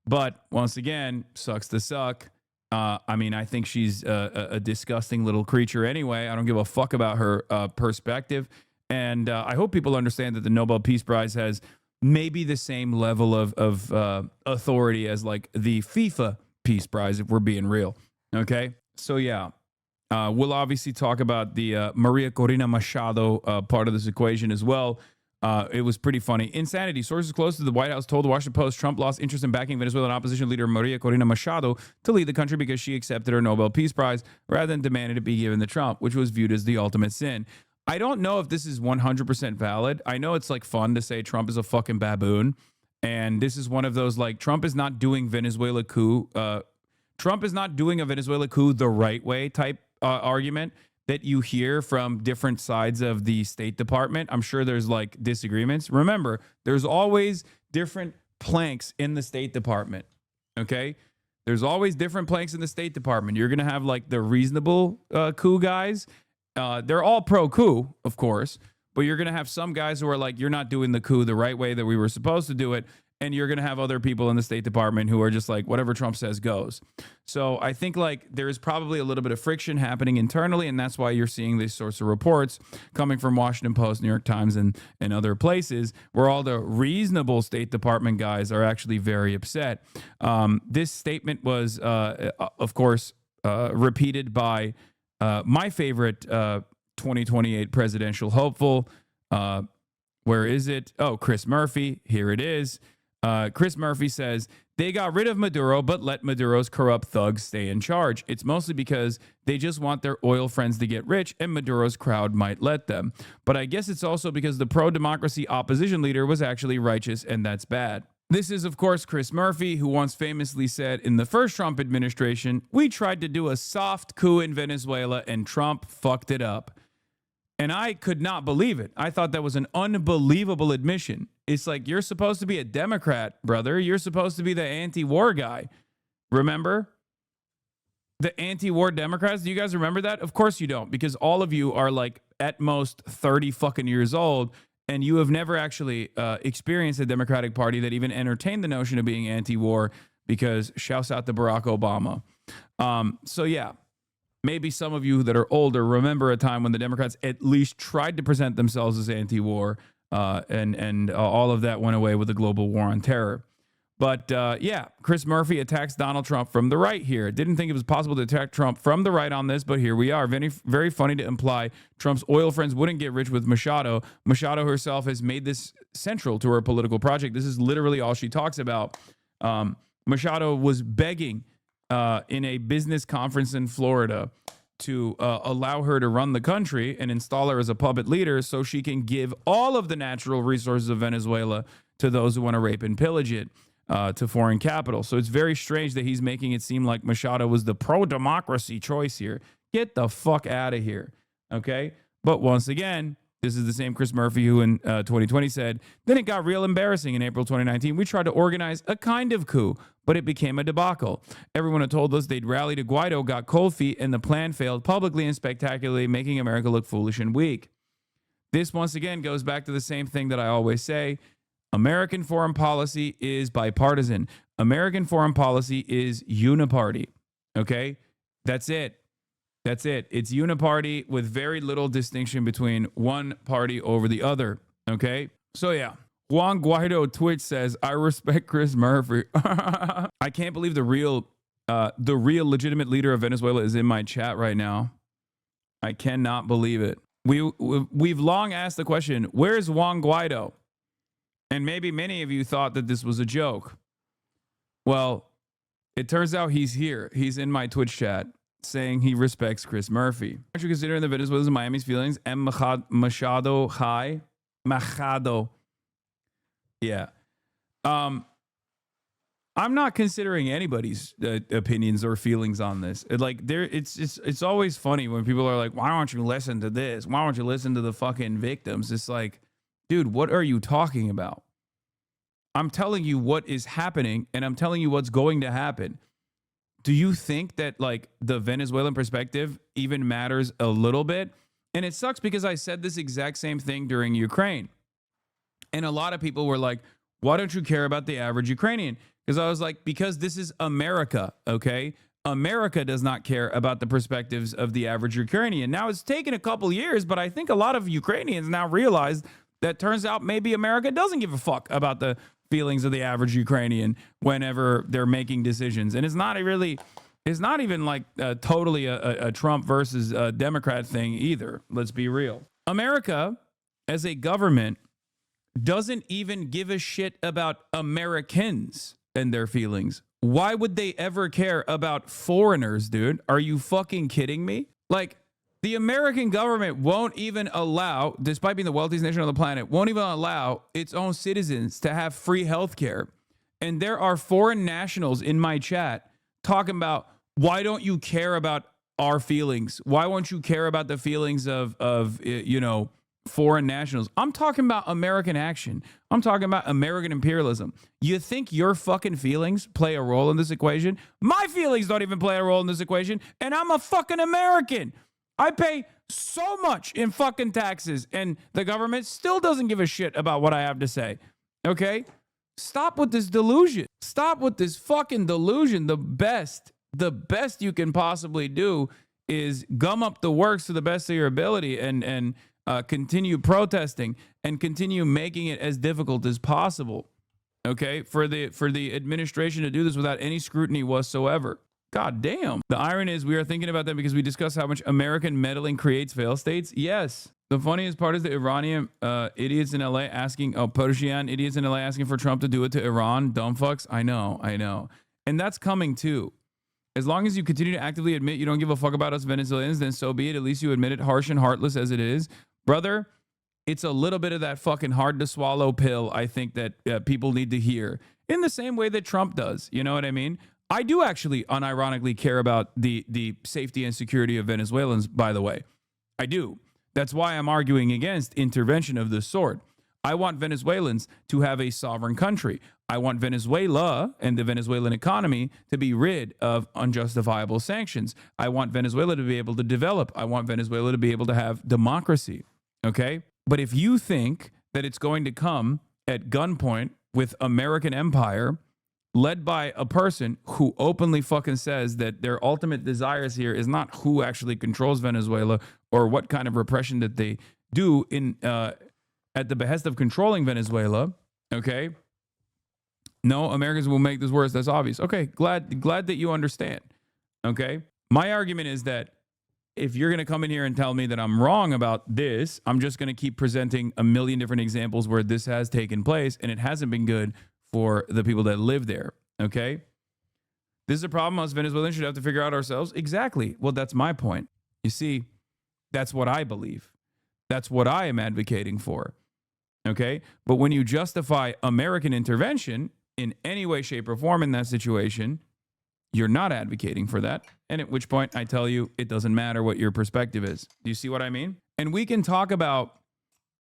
But once again, sucks to suck. I mean, I think she's a disgusting little creature anyway. I don't give a fuck about her perspective. And I hope people understand that the Nobel Peace Prize has maybe the same level of authority as like the FIFA Peace Prize, if we're being real. Okay? So yeah, we'll obviously talk about the Maria Corina Machado part of this equation as well. It was pretty funny. Insanity. Sources close to the White House told the Washington Post Trump lost interest in backing Venezuelan opposition leader Maria Corina Machado to lead the country because she accepted her Nobel Peace Prize rather than demanded it be given to Trump, which was viewed as the ultimate sin. I don't know if this is 100% valid. I know it's like fun to say Trump is a fucking baboon. And this is one of those, like, Trump is not doing Venezuela coup. Trump is not doing a Venezuela coup the right way type argument that you hear from different sides of the State Department. I'm sure there's like disagreements. Remember, there's always different planks in the State Department. Okay? There's always different planks in the State Department. You're going to have like the reasonable coup guys. They're all pro coup, of course, but you're going to have some guys who are like, you're not doing the coup the right way that we were supposed to do it. And you're going to have other people in the State Department who are just like, whatever Trump says goes. So I think like there's probably a little bit of friction happening internally. And that's why you're seeing these sorts of reports coming from Washington Post, New York Times, and other places where all the reasonable State Department guys are actually very upset. This statement was, of course, repeated by my favorite 2028 presidential hopeful. Where is it? Oh, Chris Murphy. Here it is. Chris Murphy says, they got rid of Maduro, but let Maduro's corrupt thugs stay in charge. It's mostly because they just want their oil friends to get rich, and Maduro's crowd might let them. But I guess it's also because the pro-democracy opposition leader was actually righteous, and that's bad. This is, of course, Chris Murphy, who once famously said in the first Trump administration, we tried to do a soft coup in Venezuela, and Trump fucked it up. And I could not believe it. I thought that was an unbelievable admission. It's like, you're supposed to be a Democrat, brother. You're supposed to be the anti-war guy. Remember? The anti-war Democrats? Do you guys remember that? Of course you don't, because all of you are like at most 30 fucking years old, and you have never actually experienced a Democratic Party that even entertained the notion of being anti-war, because shouts out to Barack Obama. So yeah. Maybe some of you that are older remember a time when the Democrats at least tried to present themselves as anti-war, and all of that went away with the global war on terror. But yeah, Chris Murphy attacks Donald Trump from the right here. Didn't think it was possible to attack Trump from the right on this, but here we are. Very, very funny to imply Trump's oil friends wouldn't get rich with Machado. Machado herself has made this central to her political project. This is literally all she talks about. Machado was begging in a business conference in Florida to allow her to run the country and install her as a puppet leader so she can give all of the natural resources of Venezuela to those who want to rape and pillage it to foreign capital. So it's very strange that he's making it seem like Machado was the pro-democracy choice here. Get the fuck out of here, okay? But once again, this is the same Chris Murphy who in 2020 said, then it got real embarrassing in April 2019. We tried to organize a kind of coup, but it became a debacle. Everyone had told us they'd rally to Guaido, got cold feet, and the plan failed publicly and spectacularly, making America look foolish and weak. This once again goes back to the same thing that I always say. American foreign policy is bipartisan. American foreign policy is uniparty. Okay? That's it. That's it. It's uniparty with very little distinction between one party over the other. Okay? So yeah. Juan Guaido Twitch says, I respect Chris Murphy. I can't believe the real legitimate leader of Venezuela is in my chat right now. I cannot believe it. We've long asked the question, where's Juan Guaido? And maybe many of you thought that this was a joke. Well, it turns out he's here. He's in my Twitch chat saying he respects Chris Murphy. Aren't you considering the Venezuelans and Miami's feelings? M. Machado High? Machado. Yeah. I'm not considering anybody's opinions or feelings on this. It's always funny when people are like, why don't you listen to this? Why don't you listen to the fucking victims? It's like, dude, what are you talking about? I'm telling you what is happening, and I'm telling you what's going to happen. Do you think that like the Venezuelan perspective even matters a little bit? And it sucks because I said this exact same thing during Ukraine. And a lot of people were like, why don't you care about the average Ukrainian? Because I was like, because this is America, okay? America does not care about the perspectives of the average Ukrainian. Now, it's taken a couple years, but I think a lot of Ukrainians now realize that turns out maybe America doesn't give a fuck about the feelings of the average Ukrainian whenever they're making decisions. And it's not even like totally a Trump versus a Democrat thing either. Let's be real. America, as a government, doesn't even give a shit about Americans and their feelings. Why would they ever care about foreigners, dude? Are you fucking kidding me? Like, the American government won't even allow, despite being the wealthiest nation on the planet, won't even allow its own citizens to have free health care. And there are foreign nationals in my chat talking about, why don't you care about our feelings? Why won't you care about the feelings of foreign nationals? I'm talking about American action. I'm talking about American imperialism. You think your fucking feelings play a role in this equation? My feelings don't even play a role in this equation, and I'm a fucking American. I pay so much in fucking taxes, and the government still doesn't give a shit about what I have to say. Okay? Stop with this delusion. Stop with this fucking delusion. The best you can possibly do is gum up the works to the best of your ability and continue protesting and continue making it as difficult as possible. Okay? For the administration to do this without any scrutiny whatsoever. God damn. The irony is we are thinking about that because we discussed how much American meddling creates fail states. Yes. The funniest part is the Iranian idiots in LA asking, Persian idiots in LA asking for Trump to do it to Iran. Dumb fucks. I know. And that's coming too. As long as you continue to actively admit you don't give a fuck about us Venezuelans, then so be it. At least you admit it, harsh and heartless as it is. Brother, it's a little bit of that fucking hard to swallow pill I think that people need to hear in the same way that Trump does. You know what I mean? I do actually unironically care about the safety and security of Venezuelans, by the way. I do. That's why I'm arguing against intervention of this sort. I want Venezuelans to have a sovereign country. I want Venezuela and the Venezuelan economy to be rid of unjustifiable sanctions. I want Venezuela to be able to develop. I want Venezuela to be able to have democracy. Okay? But if you think that it's going to come at gunpoint with American empire led by a person who openly fucking says that their ultimate desires here is not who actually controls Venezuela or what kind of repression that they do in at the behest of controlling Venezuela, okay? No, Americans will make this worse. That's obvious. Okay, glad that you understand, okay? My argument is that if you're going to come in here and tell me that I'm wrong about this, I'm just going to keep presenting a million different examples where this has taken place and it hasn't been good for the people that live there, okay? This is a problem us Venezuelans should have to figure out ourselves. Exactly. Well, that's my point. You see, that's what I believe. That's what I am advocating for, okay? But when you justify American intervention in any way, shape, or form in that situation, you're not advocating for that. And at which point I tell you, it doesn't matter what your perspective is. Do you see what I mean? And we can talk about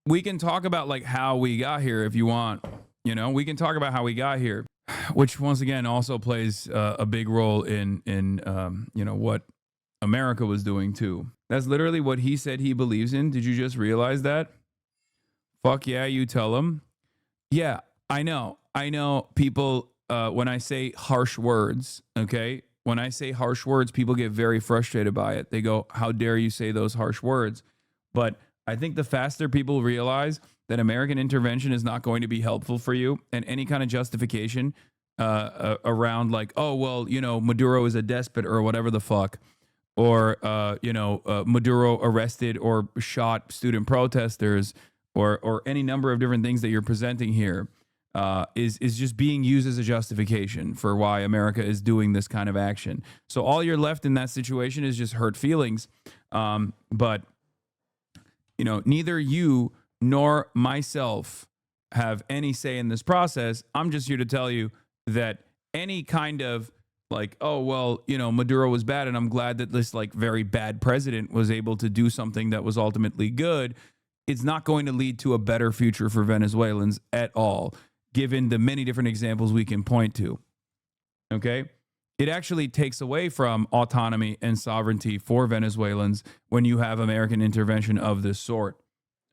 like how we got here if you want. You know, we can talk about how we got here, which once again also plays a big role in you know, what America was doing too. That's literally what he said he believes in. Did you just realize that? Fuck yeah, you tell him. Yeah, I know people, when I say harsh words, okay? When I say harsh words, people get very frustrated by it. They go, how dare you say those harsh words? But I think the faster people realize that American intervention is not going to be helpful for you, and any kind of justification around like, oh, well, you know, Maduro is a despot or whatever the fuck, or, you know, Maduro arrested or shot student protesters, or any number of different things that you're presenting here is just being used as a justification for why America is doing this kind of action. So all you're left in that situation is just hurt feelings. But, you know, neither you nor myself have any say in this process. I'm just here to tell you that any kind of like, oh, well, you know, Maduro was bad, and I'm glad that this like very bad president was able to do something that was ultimately good. It's not going to lead to a better future for Venezuelans at all, given the many different examples we can point to. Okay? It actually takes away from autonomy and sovereignty for Venezuelans when you have American intervention of this sort.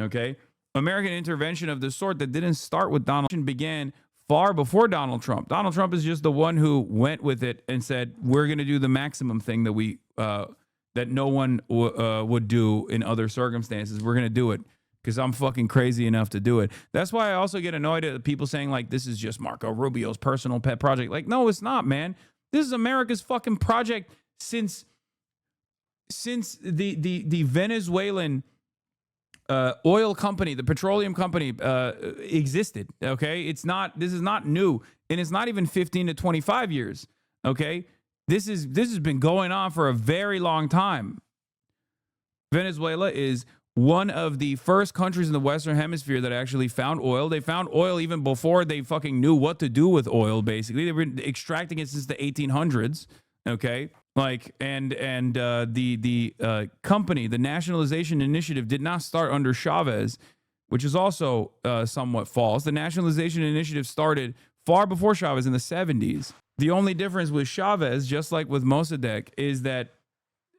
Okay? American intervention of this sort that didn't start with Donald Trump began far before Donald Trump. Donald Trump is just the one who went with it and said, we're going to do the maximum thing that we that no one would do in other circumstances. We're going to do it because I'm fucking crazy enough to do it. That's why I also get annoyed at people saying like, this is just Marco Rubio's personal pet project. Like, no, it's not, man. This is America's fucking project since the Venezuelan oil company, the petroleum company existed. Okay, this is not new, and it's not even 15 to 25 years. Okay, this has been going on for a very long time. Venezuela is one of the first countries in the Western Hemisphere that actually found oil. They found oil even before they fucking knew what to do with oil. Basically, they've been extracting it since the 1800s. Okay. Like, and the company, the Nationalization Initiative, did not start under Chavez, which is also somewhat false. The Nationalization Initiative started far before Chavez in the 70s. The only difference with Chavez, just like with Mossadegh, is that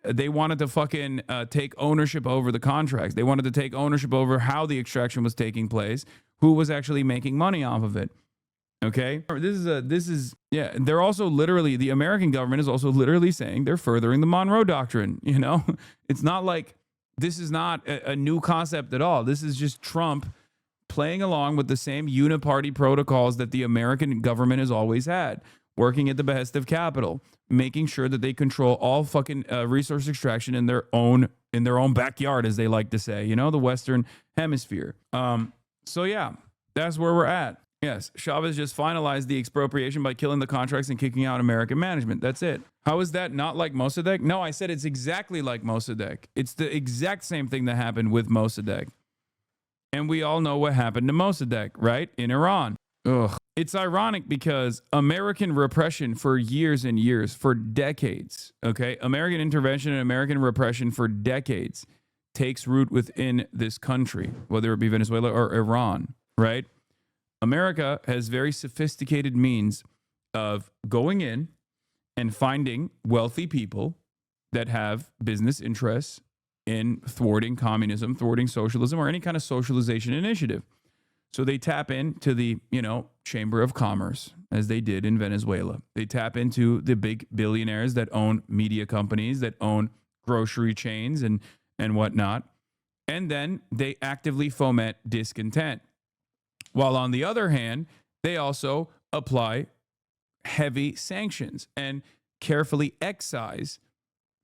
they wanted to fucking take ownership over the contracts. They wanted to take ownership over how the extraction was taking place, who was actually making money off of it. Okay, this is they're also literally, the American government is also literally saying they're furthering the Monroe Doctrine. You know, it's not like this is not a new concept at all. This is just Trump playing along with the same uniparty protocols that the American government has always had, working at the behest of capital, making sure that they control all fucking resource extraction in their own backyard, as they like to say, you know, the Western Hemisphere. So yeah, that's where we're at. Yes, Chavez just finalized the expropriation by killing the contracts and kicking out American management. That's it. How is that not like Mossadegh? No, I said it's exactly like Mossadegh. It's the exact same thing that happened with Mossadegh. And we all know what happened to Mossadegh, right? In Iran. Ugh. It's ironic because American repression for years and years, for decades, okay? American intervention and American repression for decades takes root within this country, whether it be Venezuela or Iran, right? America has very sophisticated means of going in and finding wealthy people that have business interests in thwarting communism, thwarting socialism, or any kind of socialization initiative. So they tap into the, Chamber of Commerce, as they did in Venezuela. They tap into the big billionaires that own media companies, that own grocery chains and whatnot. And then they actively foment discontent. While on the other hand, they also apply heavy sanctions and carefully excise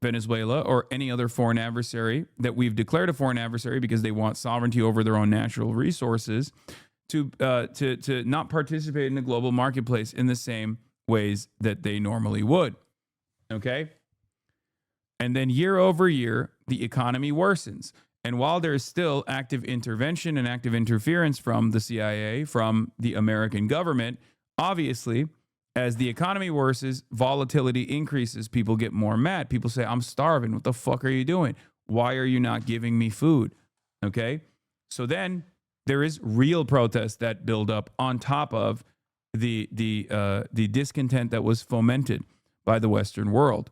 Venezuela or any other foreign adversary that we've declared a foreign adversary because they want sovereignty over their own natural resources to not participate in the global marketplace in the same ways that they normally would. Okay? And then year over year, the economy worsens. And while there is still active intervention and active interference from the CIA, from the American government, obviously, as the economy worsens, volatility increases, people get more mad. People say, I'm starving. What the fuck are you doing? Why are you not giving me food? Okay? So then there is real protests that build up on top of the discontent that was fomented by the Western world,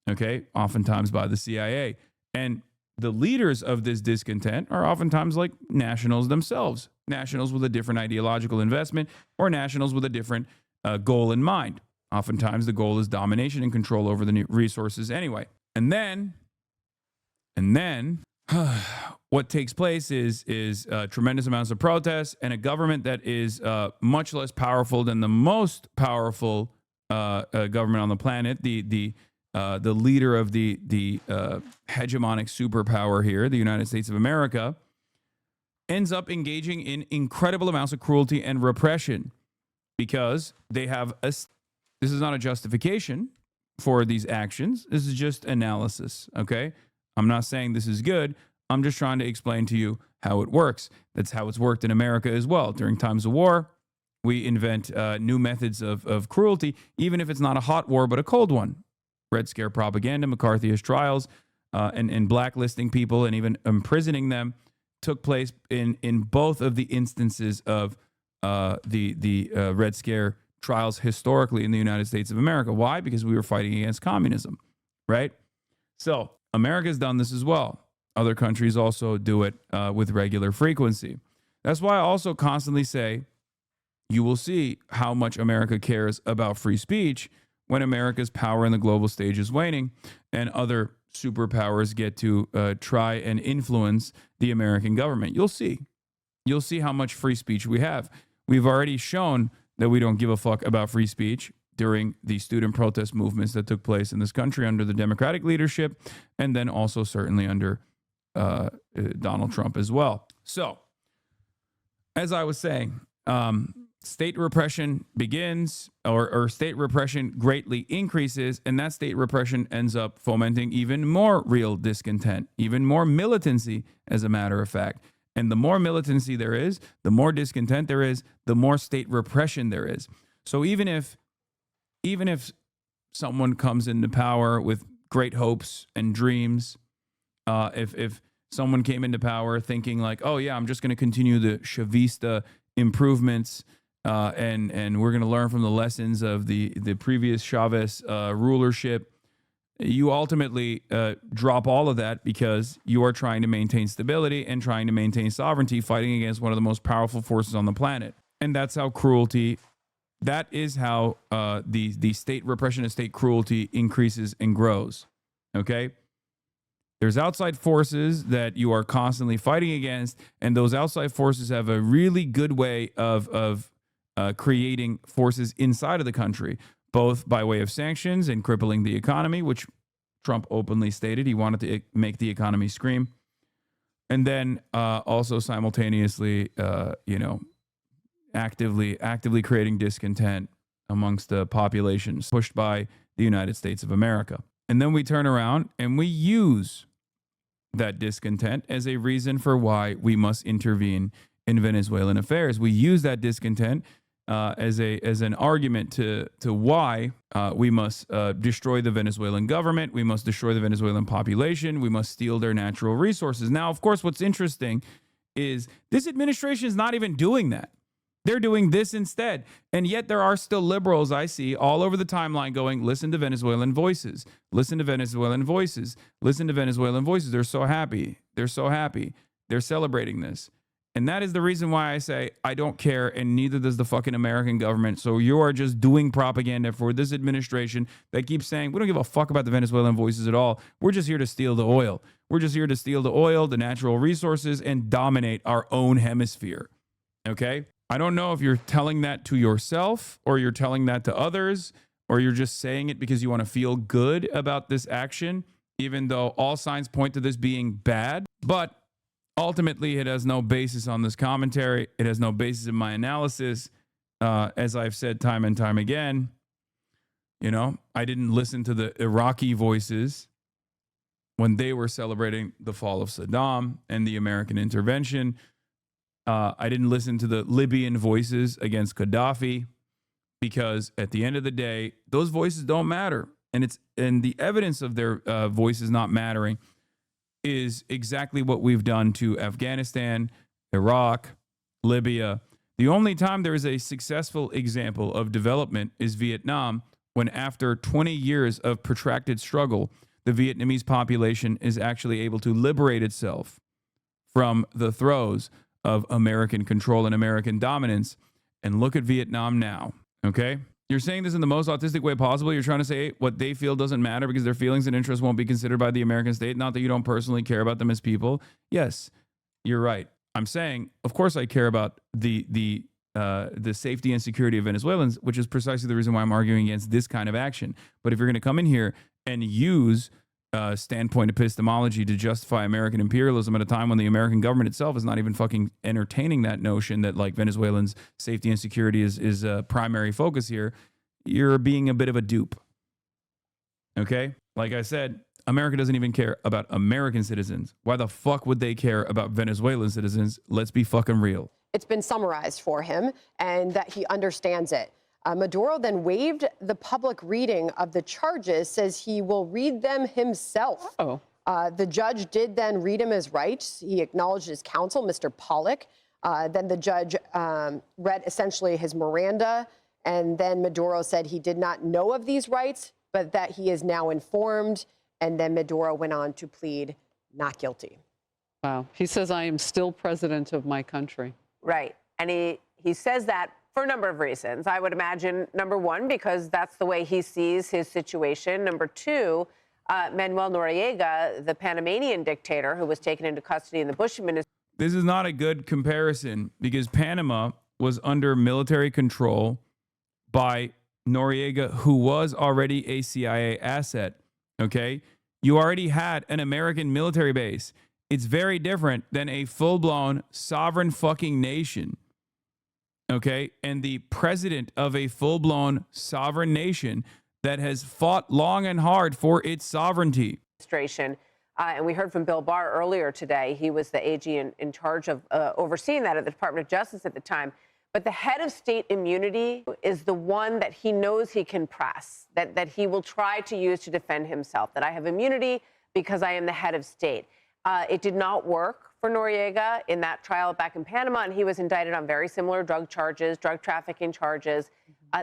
okay? Oftentimes by the CIA. And the leaders of this discontent are oftentimes like nationals themselves, nationals with a different ideological investment or nationals with a different goal in mind. Oftentimes the goal is domination and control over the resources anyway. And then what takes place is tremendous amounts of protests and a government that is much less powerful than the most powerful government on the planet, the leader of the hegemonic superpower here, the United States of America, ends up engaging in incredible amounts of cruelty and repression because they have this is not a justification for these actions. This is just analysis, okay? I'm not saying this is good. I'm just trying to explain to you how it works. That's how it's worked in America as well. During times of war, we invent new methods of cruelty, even if it's not a hot war, but a cold one. Red Scare propaganda, McCarthyist trials, and blacklisting people and even imprisoning them took place in both of the instances of the Red Scare trials historically in the United States of America. Why? Because we were fighting against communism, right? So America's done this as well. Other countries also do it with regular frequency. That's why I also constantly say you will see how much America cares about free speech when America's power in the global stage is waning and other superpowers get to try and influence the American government. You'll see. You'll see how much free speech we have. We've already shown that we don't give a fuck about free speech during the student protest movements that took place in this country under the Democratic leadership, and then also certainly under Donald Trump as well. So, as I was saying, state repression begins, or state repression greatly increases, and that state repression ends up fomenting even more real discontent, even more militancy, as a matter of fact. And the more militancy there is, the more discontent there is, the more state repression there is. So even if someone comes into power with great hopes and dreams, if someone came into power thinking like, oh yeah, I'm just going to continue the Chavista improvements, and we're going to learn from the lessons of the previous Chavez rulership, you ultimately drop all of that because you are trying to maintain stability and trying to maintain sovereignty, fighting against one of the most powerful forces on the planet. And that's how that is how the state repression and state cruelty increases and grows. Okay? There's outside forces that you are constantly fighting against, and those outside forces have a really good way of creating forces inside of the country. both by way of sanctions and crippling the economy, which Trump openly stated he wanted to make the economy scream. And then also simultaneously, actively creating discontent amongst the populations pushed by the United States of America. And then we turn around and we use that discontent as a reason for why we must intervene in Venezuelan affairs. We use that discontent as an argument to why we must destroy the Venezuelan government. We must destroy the Venezuelan population. We must steal their natural resources. Now, of course, what's interesting is this administration is not even doing that. They're doing this instead. And yet there are still liberals I see all over the timeline going, listen to Venezuelan voices, listen to Venezuelan voices, listen to Venezuelan voices. They're so happy. They're so happy. They're celebrating this. And that is the reason why I say I don't care, and neither does the fucking American government. So you are just doing propaganda for this administration that keeps saying, we don't give a fuck about the Venezuelan voices at all. We're just here to steal the oil. We're just here to steal the oil, the natural resources, and dominate our own hemisphere. Okay? I don't know if you're telling that to yourself or you're telling that to others, or you're just saying it because you want to feel good about this action, even though all signs point to this being bad. But ultimately, it has no basis on this commentary. It has no basis in my analysis. As I've said time and time again, I didn't listen to the Iraqi voices when they were celebrating the fall of Saddam and the American intervention. I didn't listen to the Libyan voices against Gaddafi, because at the end of the day, those voices don't matter. And the evidence of their voices not mattering is exactly what we've done to Afghanistan, Iraq, Libya. The only time there is a successful example of development is Vietnam, when after 20 years of protracted struggle, the Vietnamese population is actually able to liberate itself from the throes of American control and American dominance. And look at Vietnam now, okay? You're saying this in the most autistic way possible. You're trying to say what they feel doesn't matter because their feelings and interests won't be considered by the American state. Not that you don't personally care about them as people. Yes, you're right. I'm saying, of course, I care about the safety and security of Venezuelans, which is precisely the reason why I'm arguing against this kind of action. But if you're going to come in here and use standpoint epistemology to justify American imperialism at a time when the American government itself is not even fucking entertaining that notion that like Venezuelans' safety and security is a primary focus here, you're being a bit of a dupe. Okay? Like I said, America doesn't even care about American citizens. Why the fuck would they care about Venezuelan citizens? Let's be fucking real. It's been summarized for him and that he understands it. Maduro then waived the public reading of the charges, says he will read them himself. The judge did then read him his rights. He acknowledged his counsel, Mr. Pollack. Then the judge read essentially his Miranda, and then Maduro said he did not know of these rights, but that he is now informed. And then Maduro went on to plead not guilty. Wow. He says, I am still president of my country. Right. And he says that for a number of reasons. I would imagine, number one, because that's the way he sees his situation. Number two, Manuel Noriega, the Panamanian dictator who was taken into custody in the Bush administration. This is not a good comparison because Panama was under military control by Noriega, who was already a CIA asset. Okay? You already had an American military base. It's very different than a full-blown sovereign fucking nation. Okay? And the president of a full-blown sovereign nation that has fought long and hard for its sovereignty. And we heard from Bill Barr earlier today. He was the AG in charge of overseeing that at the Department of Justice at the time. But the head of state immunity is the one that he knows he can press, that he will try to use to defend himself, that I have immunity because I am the head of state. It did not work for Noriega in that trial back in Panama, and he was indicted on very similar drug charges, drug trafficking charges.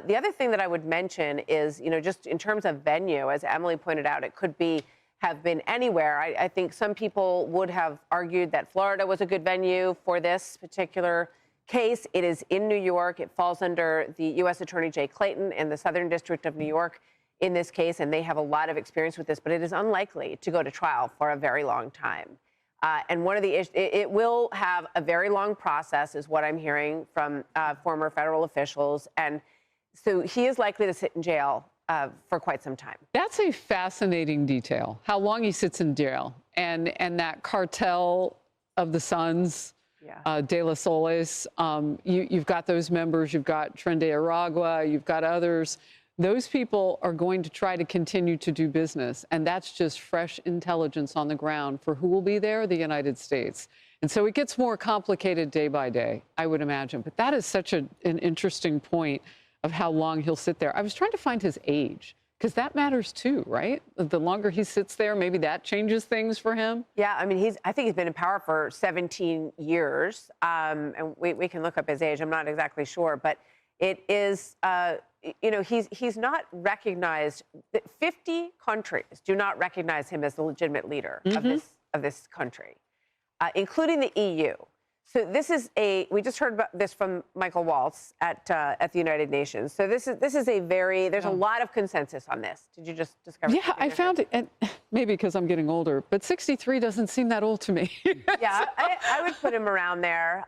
The other thing that I would mention is, just in terms of venue, as Emily pointed out, it could have been anywhere. I think some people would have argued that Florida was a good venue for this particular case. It is in New York. It falls under the U.S. Attorney Jay Clayton in the Southern District of New York in this case, and they have a lot of experience with this, but it is unlikely to go to trial for a very long time. And one of the issues, it will have a very long process, is what I'm hearing from former federal officials. And So he is likely to sit in jail for quite some time. That's a fascinating detail, how long he sits in jail. And that cartel of the Sons, De La Solis, you've got those members, you've got Tren de Aragua, you've got others. Those people are going to try to continue to do business. And that's just fresh intelligence on the ground for who will be there, the United States. And so it gets more complicated day by day, I would imagine. But that is such an interesting point of how long he'll sit there. I was trying to find his age, because that matters too, right? The longer he sits there, maybe that changes things for him. Yeah, I mean, I think he's been in power for 17 years. And we can look up his age. I'm not exactly sure, but it is, you know, he's not recognized. 50 countries do not recognize him as the legitimate leader of this country, including the EU. So this is we just heard about this from Michael Waltz at the United Nations. So this is a very, there's a lot of consensus on this. Did you just discover? Yeah, I found it, and maybe because I'm getting older, but 63 doesn't seem that old to me. Yeah, I would put him around there.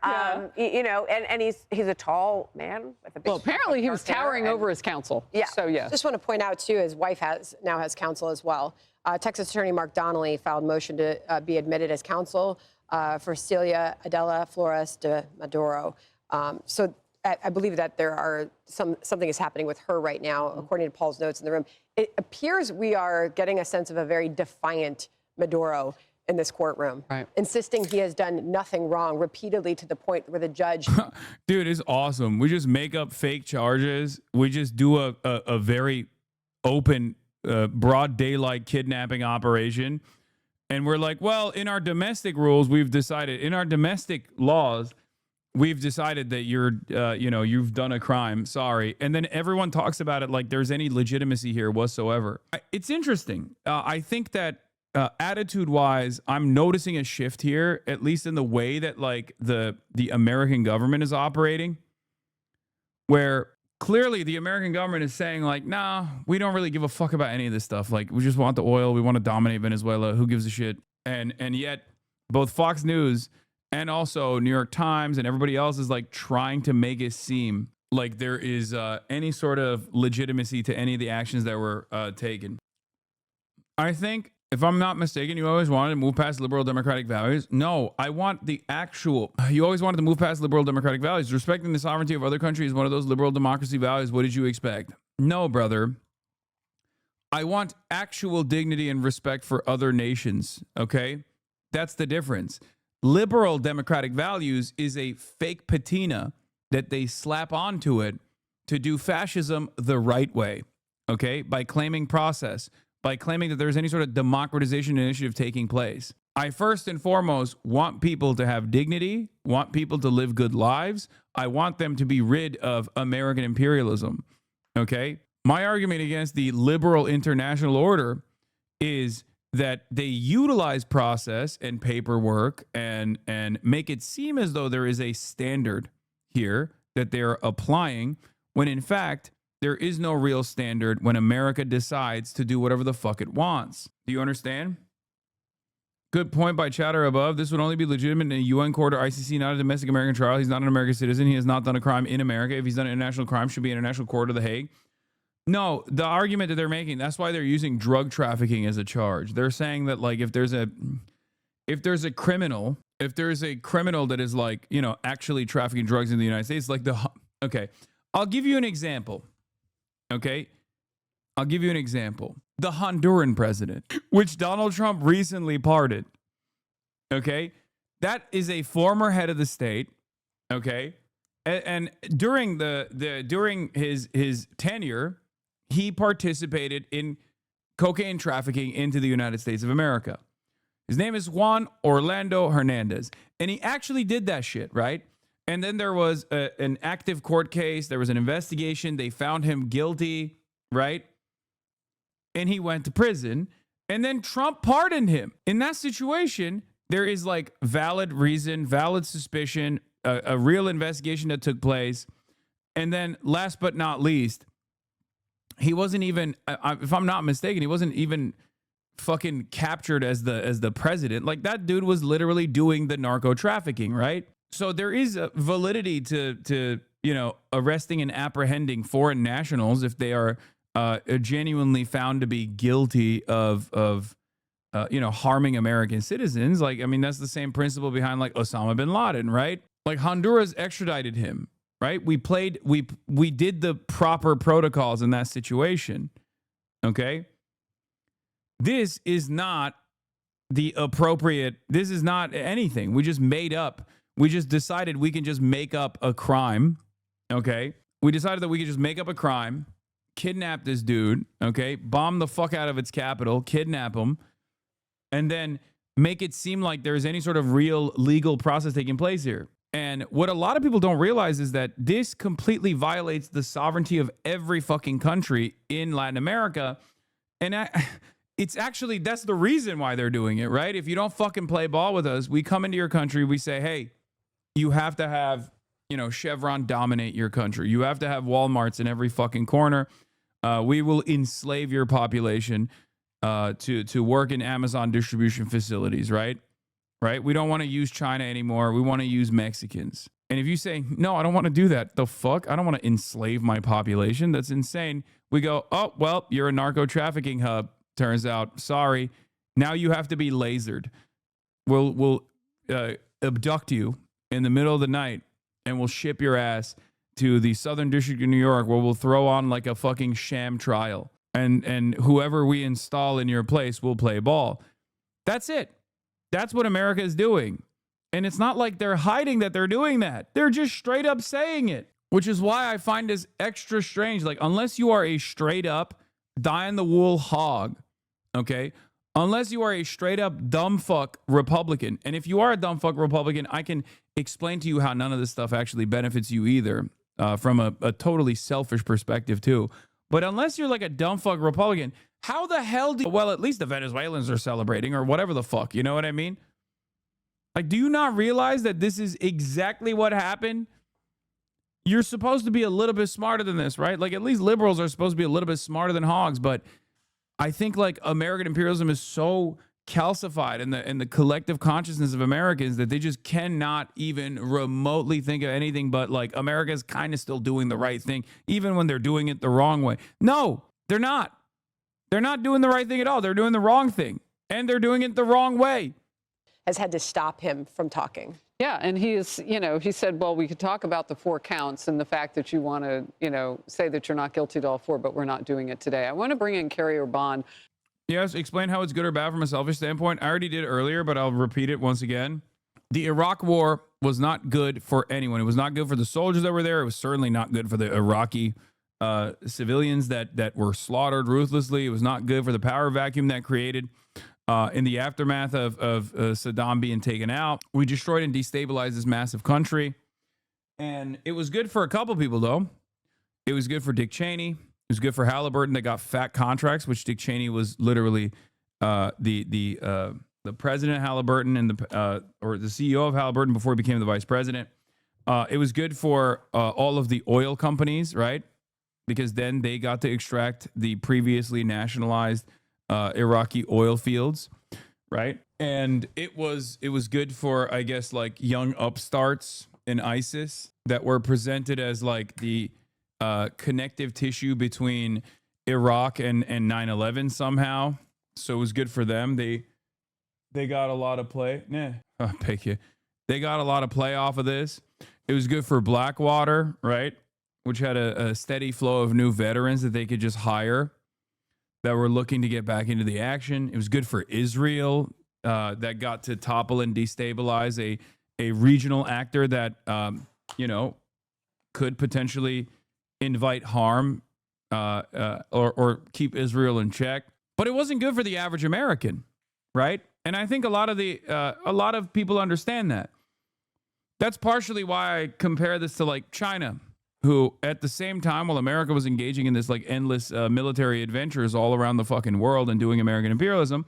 You know, and he's a tall man with a big. Well, apparently he was towering over his counsel. Yeah. So yeah. Just want to point out too, his wife now has counsel as well. Texas Attorney Mark Donnelly filed motion to be admitted as counsel for Celia Adela Flores de Maduro. So I believe that there are something is happening with her right now, according to Paul's notes in the room. It appears we are getting a sense of a very defiant Maduro in this courtroom, insisting he has done nothing wrong repeatedly to the point where the judge. Dude, it's awesome. We just make up fake charges. We just do a very open, broad daylight kidnapping operation. And we're like, well, in our domestic rules, we've decided, in our domestic laws, we've decided that you've done a crime. Sorry. And then everyone talks about it like there's any legitimacy here whatsoever. It's interesting. I think that attitude-wise, I'm noticing a shift here, at least in the way that like the American government is operating, where clearly the American government is saying like, nah, we don't really give a fuck about any of this stuff. Like, we just want the oil. We want to dominate Venezuela. Who gives a shit? And yet both Fox News and also New York Times and everybody else is like trying to make it seem like there is any sort of legitimacy to any of the actions that were taken. I think, if I'm not mistaken, you always wanted to move past liberal democratic values. No, I want the actual. You always wanted to move past liberal democratic values. Respecting the sovereignty of other countries is one of those liberal democracy values. What did you expect? No, brother. I want actual dignity and respect for other nations. Okay? That's the difference. Liberal democratic values is a fake patina that they slap onto it to do fascism the right way. Okay? By claiming process. By claiming that there's any sort of democratization initiative taking place. I first and foremost want people to have dignity, want people to live good lives. I want them to be rid of American imperialism. Okay? My argument against the liberal international order is that they utilize process and paperwork and make it seem as though there is a standard here that they're applying, when in fact, there is no real standard when America decides to do whatever the fuck it wants. Do you understand? Good point by chatter above. This would only be legitimate in a UN court or ICC, not a domestic American trial. He's not an American citizen. He has not done a crime in America. If he's done an international crime, should be an international court of The Hague. No, the argument that they're making, that's why they're using drug trafficking as a charge. They're saying that like if there's a criminal that is like, you know, actually trafficking drugs in the United States, like okay, I'll give you an example. Okay, I'll give you an example. The Honduran president, which Donald Trump recently pardoned. Okay, that is a former head of the state. Okay, and during during his tenure, he participated in cocaine trafficking into the United States of America. His name is Juan Orlando Hernandez, and he actually did that shit, right? And then there was an active court case. There was an investigation. They found him guilty, right? And he went to prison. And then Trump pardoned him. In that situation, there is like valid reason, valid suspicion, a real investigation that took place. And then last but not least, he wasn't even, if I'm not mistaken, he wasn't even fucking captured as the president. Like that dude was literally doing the narco trafficking, right? So there is a validity to arresting and apprehending foreign nationals if they are genuinely found to be guilty of harming American citizens. Like, I mean, that's the same principle behind like Osama bin Laden, right? Like Honduras extradited him, right? We did the proper protocols in that situation. Okay. This is not this is not anything. We just decided we can just make up a crime. Okay. We decided that we could just make up a crime, kidnap this dude, okay, bomb the fuck out of its capital, kidnap him, and then make it seem like there's any sort of real legal process taking place here. And what a lot of people don't realize is that this completely violates the sovereignty of every fucking country in Latin America. And that's the reason why they're doing it, right? If you don't fucking play ball with us, we come into your country, we say, hey, you have to have, Chevron dominate your country. You have to have Walmarts in every fucking corner. We will enslave your population to work in Amazon distribution facilities, right? Right? We don't want to use China anymore. We want to use Mexicans. And if you say, no, I don't want to do that, the fuck? I don't want to enslave my population. That's insane. We go, oh, well, you're a narco trafficking hub. Turns out, sorry. Now you have to be lasered. We'll abduct you in the middle of the night and we'll ship your ass to the Southern District of New York where we'll throw on like a fucking sham trial. And whoever we install in your place will play ball. That's it. That's what America is doing. And it's not like they're hiding that they're doing that. They're just straight up saying it, which is why I find this extra strange. Like, unless you are a straight up die-in-the-wool hog, okay, unless you are a straight up dumb fuck Republican, and if you are a dumb fuck Republican, I can explain to you how none of this stuff actually benefits you either, from a totally selfish perspective too. But unless you're like a dumb fuck Republican, how the hell well, at least the Venezuelans are celebrating or whatever the fuck, you know what I mean? Like, do you not realize that this is exactly what happened? You're supposed to be a little bit smarter than this, right? Like, at least liberals are supposed to be a little bit smarter than hogs, but I think like American imperialism is so calcified in the collective consciousness of Americans that they just cannot even remotely think of anything but like America's kind of still doing the right thing, even when they're doing it the wrong way. No, they're not. They're not doing the right thing at all. They're doing the wrong thing, and they're doing it the wrong way. Has had to stop him from talking. Yeah, and he said, well, we could talk about the 4 counts and the fact that you want to, say that you're not guilty to all 4, but we're not doing it today. I want to bring in Carrier Bond. Yes, explain how it's good or bad from a selfish standpoint. I already did earlier, but I'll repeat it once again. The Iraq War was not good for anyone. It was not good for the soldiers that were there. It was certainly not good for the Iraqi civilians that were slaughtered ruthlessly. It was not good for the power vacuum that created in the aftermath of Saddam being taken out. We destroyed and destabilized this massive country. And it was good for a couple people, though. It was good for Dick Cheney. It was good for Halliburton that got fat contracts, which Dick Cheney was literally the president of Halliburton and or the CEO of Halliburton before he became the vice president. It was good for all of the oil companies, right? Because then they got to extract the previously nationalized Iraqi oil fields, right? And it was good for, I guess, like young upstarts in ISIS that were presented as like the connective tissue between Iraq and 9/11 somehow. So it was good for them. They got a lot of play. Thank you. They got a lot of play off of this. It was good for Blackwater, right? Which had a steady flow of new veterans that they could just hire that were looking to get back into the action. It was good for Israel that got to topple and destabilize a regional actor that, could potentially invite harm or keep Israel in check. But it wasn't good for the average American, right? And I think a lot of people understand that. That's partially why I compare this to like China, who at the same time, while America was engaging in this like endless military adventures all around the fucking world and doing American imperialism,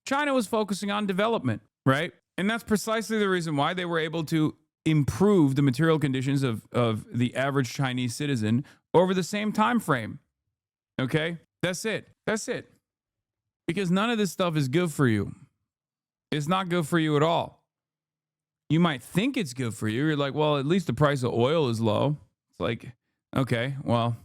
China was focusing on development, right? And that's precisely the reason why they were able to improve the material conditions of the average Chinese citizen over the same time frame. Okay? That's it. Because none of this stuff is good for you. It's not good for you at all. You might think it's good for you. You're like, well, at least the price of oil is low. It's like, okay, well,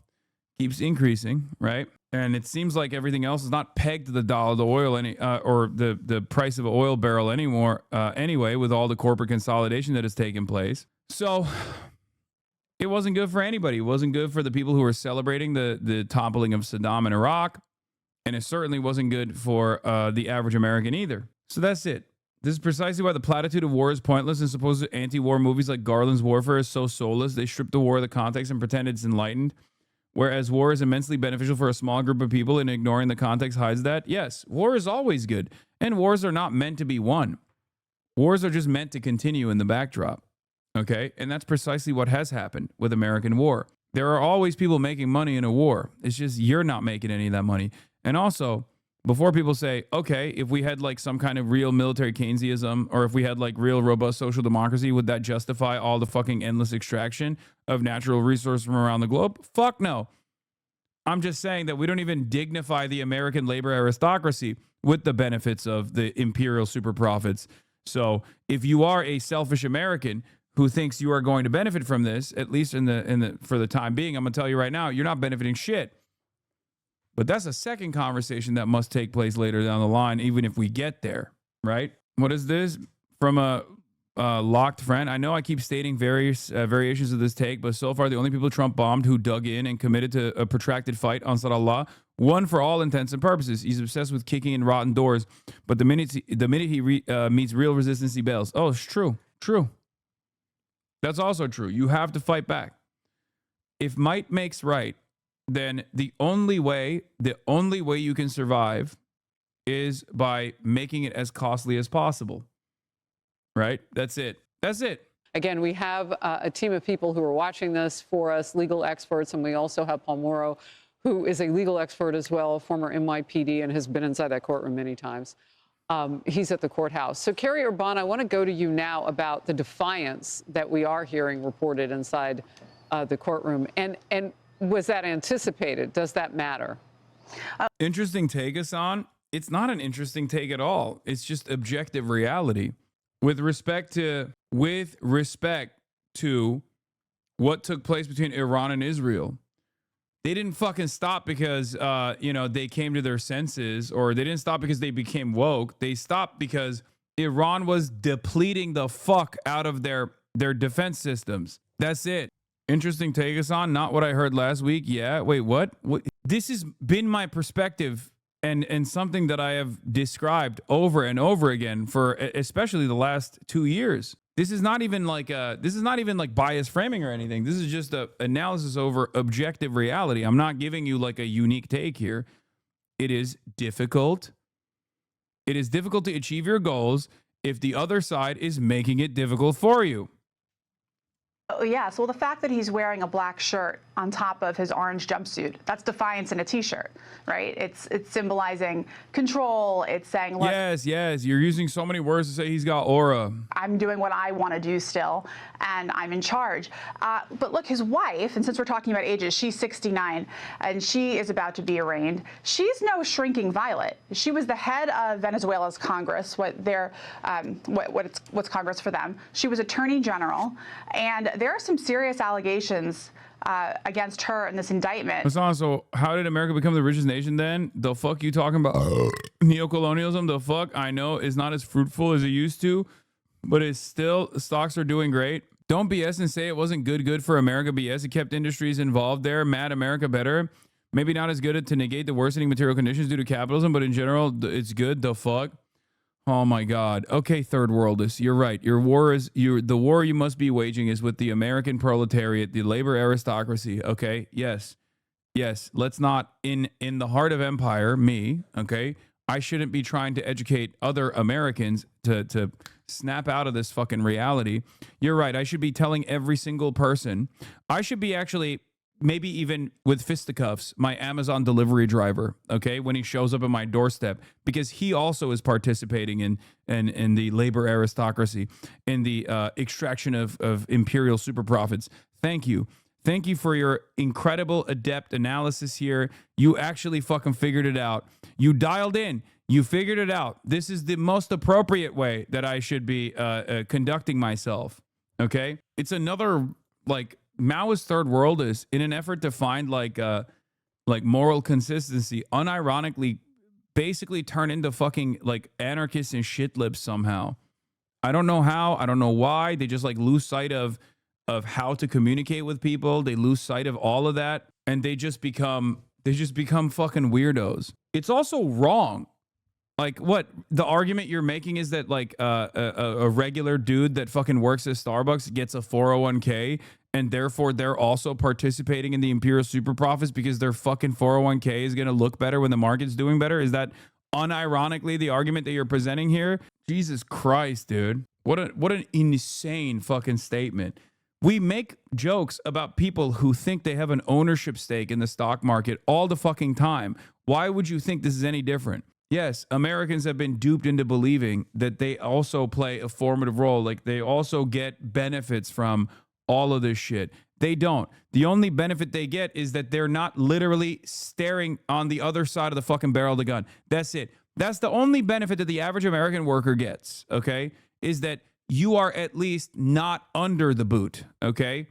keeps increasing, right? And it seems like everything else is not pegged to the dollar, the oil, or the price of an oil barrel anymore. Anyway, with all the corporate consolidation that has taken place, so it wasn't good for anybody. It wasn't good for the people who were celebrating the toppling of Saddam in Iraq, and it certainly wasn't good for the average American either. So that's it. This is precisely why the platitude of war is pointless, and supposed anti-war movies like Garland's Warfare is so soulless. They strip the war of the context and pretend it's enlightened. Whereas war is immensely beneficial for a small group of people, and ignoring the context hides that. Yes, war is always good. And wars are not meant to be won. Wars are just meant to continue in the backdrop. Okay? And that's precisely what has happened with American war. There are always people making money in a war. It's just you're not making any of that money. And also, before people say, okay, if we had like some kind of real military Keynesianism, or if we had like real robust social democracy, would that justify all the fucking endless extraction of natural resources from around the globe? Fuck no. I'm just saying that we don't even dignify the American labor aristocracy with the benefits of the imperial super profits. So if you are a selfish American who thinks you are going to benefit from this, at least for the time being, I'm gonna tell you right now, you're not benefiting shit. But that's a second conversation that must take place later down the line, even if we get there, right? What is this? From a locked friend. I know I keep stating various variations of this take, but so far the only people Trump bombed who dug in and committed to a protracted fight on Allah won for all intents and purposes. He's obsessed with kicking in rotten doors, but the minute he meets real resistance, he bails. Oh, it's true. True. That's also true. You have to fight back. If might makes right, then the only way you can survive is by making it as costly as possible. Right? That's it. That's it. Again, we have a team of people who are watching this for us, legal experts, and we also have Paul Morrow, who is a legal expert as well, former NYPD, and has been inside that courtroom many times. He's at the courthouse. So, Carrie Urban, I want to go to you now about the defiance that we are hearing reported inside the courtroom. And was that anticipated? Does that matter? Interesting take, Hasan. It's not an interesting take at all. It's just objective reality. With respect to what took place between Iran and Israel, they didn't fucking stop because they came to their senses, or they didn't stop because they became woke. They stopped because Iran was depleting the fuck out of their defense systems. That's it. Interesting take, Hasan. Not what I heard last week. Yeah. Wait, what? This has been my perspective and something that I have described over and over again for especially the last 2 years. This is not even like bias framing or anything. This is just a analysis over objective reality. I'm not giving you like a unique take here. It is difficult. It is difficult to achieve your goals if the other side is making it difficult for you. Oh, yeah. So the fact that he's wearing a black shirt on top of his orange jumpsuit, that's defiance in a T-shirt, right? It's symbolizing control. It's saying, look, yes. You're using so many words to say he's got aura. I'm doing what I want to do still, and I'm in charge. But look, his wife, and since we're talking about ages, she's 69, and she is about to be arraigned. She's no shrinking violet. She was the head of Venezuela's Congress, what's Congress for them. She was Attorney General, and there are some serious allegations against her in this indictment. So how did America become the richest nation then? The fuck you talking about? Neocolonialism, the fuck I know is not as fruitful as it used to, but it's still, stocks are doing great. Don't BS and say it wasn't good for America. BS, it kept industries involved there. Mad America better. Maybe not as good to negate the worsening material conditions due to capitalism, but in general, it's good. The fuck? Oh my God. Okay, third worldists, you're right. The war you must be waging is with the American proletariat, the labor aristocracy. Okay, yes. Let's not in the heart of empire. Me. Okay, I shouldn't be trying to educate other Americans to snap out of this fucking reality. You're right. I should be telling every single person. I should be actually. Maybe even with fisticuffs, my Amazon delivery driver, okay, when he shows up at my doorstep, because he also is participating in the labor aristocracy, in the extraction of imperial super profits. Thank you. Thank you for your incredible adept analysis here. You actually fucking figured it out. You dialed in. You figured it out. This is the most appropriate way that I should be conducting myself, okay? It's another, like, Maoist third worldists, in an effort to find like moral consistency, unironically basically turn into fucking like anarchists and shit libs somehow. I don't know how, I don't know why. They just like lose sight of how to communicate with people. They lose sight of all of that, and they just become fucking weirdos. It's also wrong. Like, what the argument you're making is that like a regular dude that fucking works at Starbucks gets a 401k, and therefore they're also participating in the imperial super profits because their fucking 401k is going to look better when the market's doing better? Is that unironically the argument that you're presenting here? Jesus Christ, dude. What an insane fucking statement. We make jokes about people who think they have an ownership stake in the stock market all the fucking time. Why would you think this is any different? Yes, Americans have been duped into believing that they also play a formative role. Like, they also get benefits from all of this shit. They don't. The only benefit they get is that they're not literally staring on the other side of the fucking barrel of the gun. That's it. That's the only benefit that the average American worker gets, okay? Is that you are at least not under the boot, okay?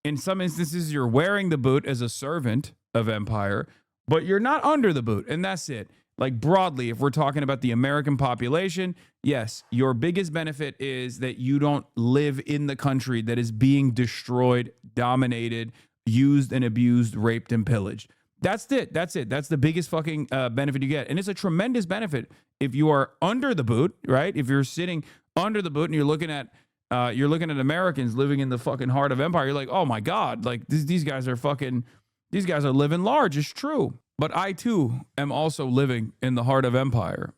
In some instances, you're wearing the boot as a servant of empire, but you're not under the boot, and that's it. Like, broadly, if we're talking about the American population, yes, your biggest benefit is that you don't live in the country that is being destroyed, dominated, used and abused, raped and pillaged. That's it. That's it. That's the biggest fucking benefit you get. And it's a tremendous benefit if you are under the boot, right? If you're sitting under the boot and you're looking at Americans living in the fucking heart of empire, you're like, oh my God, like these guys are living large. It's true. But I too am also living in the heart of empire.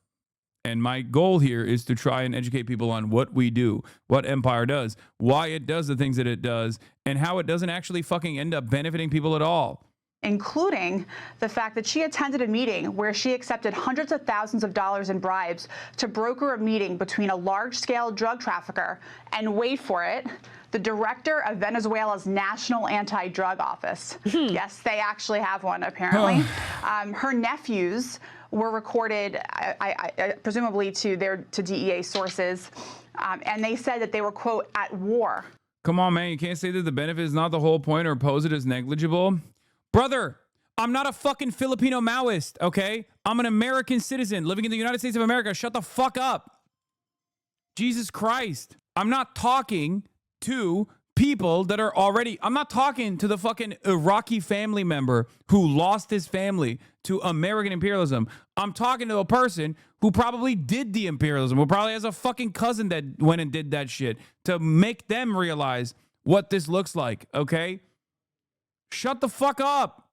And my goal here is to try and educate people on what we do, what empire does, why it does the things that it does, and how it doesn't actually fucking end up benefiting people at all. Including the fact that she attended a meeting where she accepted hundreds of thousands of dollars in bribes to broker a meeting between a large-scale drug trafficker and, wait for it, the director of Venezuela's National Anti-Drug Office. Yes, they actually have one, apparently. Her nephews were recorded, presumably to DEA sources, and they said that they were, quote, at war. Come on, man. You can't say that the benefit is not the whole point or pose it as negligible. Brother, I'm not a fucking Filipino Maoist, okay? I'm an American citizen living in the United States of America. Shut the fuck up. Jesus Christ. I'm not talking to people that are already, I'm not talking to the fucking Iraqi family member who lost his family to American imperialism. I'm talking to a person who probably did the imperialism, who probably has a fucking cousin that went and did that shit to make them realize what this looks like, okay? Shut the fuck up.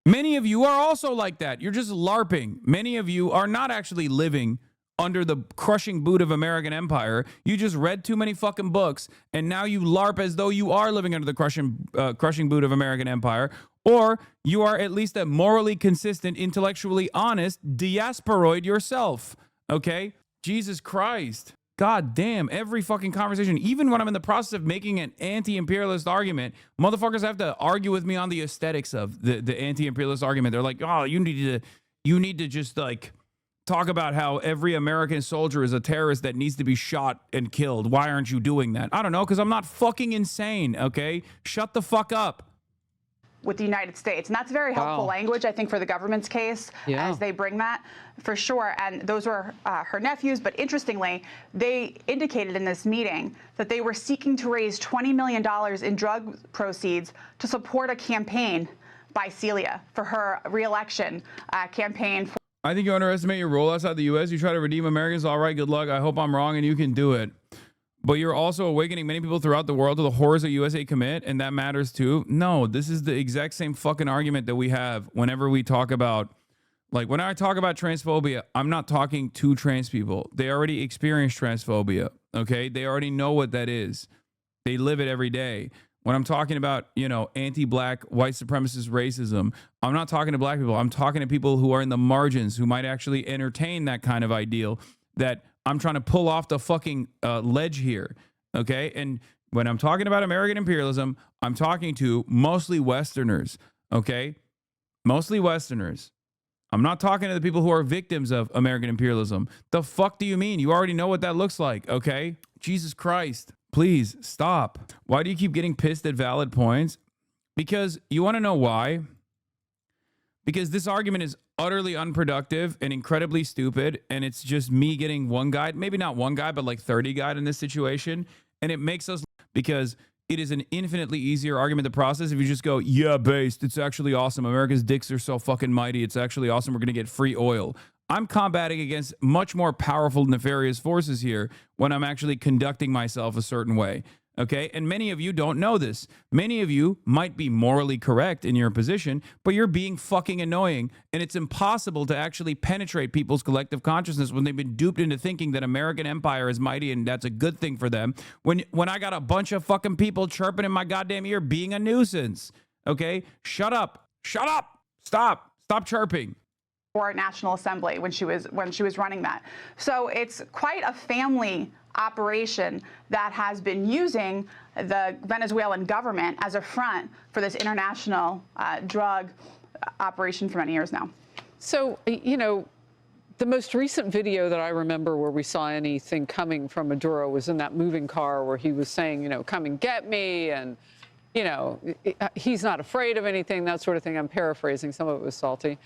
Many of you are also like that. You're just LARPing. Many of you are not actually living under the crushing boot of American empire. You just read too many fucking books, and now you LARP as though you are living under the crushing boot of American empire, or you are at least a morally consistent, intellectually honest diasporoid yourself, okay? Jesus Christ. God damn, every fucking conversation, even when I'm in the process of making an anti-imperialist argument, motherfuckers have to argue with me on the aesthetics of the anti-imperialist argument. They're like, oh, you need to just like talk about how every American soldier is a terrorist that needs to be shot and killed. Why aren't you doing that? I don't know, because I'm not fucking insane, okay? Shut the fuck up. With the United States. And that's very helpful language, I think, for the government's case as they bring that, for sure. And those were her nephews. But interestingly, they indicated in this meeting that they were seeking to raise $20 million in drug proceeds to support a campaign by Celia for her re-election campaign. I think you underestimate your role outside the U.S. You try to redeem Americans. All right, good luck. I hope I'm wrong and you can do it. But you're also awakening many people throughout the world to the horrors that USA commit, and that matters too. No, this is the exact same fucking argument that we have whenever we talk about, like when I talk about transphobia, I'm not talking to trans people. They already experience transphobia, okay? They already know what that is. They live it every day. When I'm talking about, you know, anti-black, white supremacist racism, I'm not talking to black people. I'm talking to people who are in the margins, who might actually entertain that kind of ideal that I'm trying to pull off the fucking ledge here, okay? And when I'm talking about American imperialism, I'm talking to mostly Westerners, okay? Mostly Westerners. I'm not talking to the people who are victims of American imperialism. The fuck do you mean? You already know what that looks like, okay? Jesus Christ. Please stop. Why do you keep getting pissed at valid points? Because you want to know why? Because this argument is utterly unproductive and incredibly stupid, and it's just me getting one guy, maybe not one guy, but like 30 guy in this situation, and it makes us, because it is an infinitely easier argument to process if you just go, yeah, based, it's actually awesome. America's dicks are so fucking mighty. It's actually awesome. We're going to get free oil. I'm combating against much more powerful, nefarious forces here when I'm actually conducting myself a certain way. Okay. And many of you don't know this. Many of you might be morally correct in your position, but you're being fucking annoying. And it's impossible to actually penetrate people's collective consciousness when they've been duped into thinking that American empire is mighty and that's a good thing for them. When I got a bunch of fucking people chirping in my goddamn ear being a nuisance. Okay. Shut up. Shut up. Stop chirping. Or National Assembly when she was running that. So it's quite a family operation that has been using the Venezuelan government as a front for this international drug operation for many years now. So, you know, the most recent video that I remember where we saw anything coming from Maduro was in that moving car where he was saying, you know, come and get me, and, you know, he's not afraid of anything, that sort of thing. I'm paraphrasing. Some of it was salty.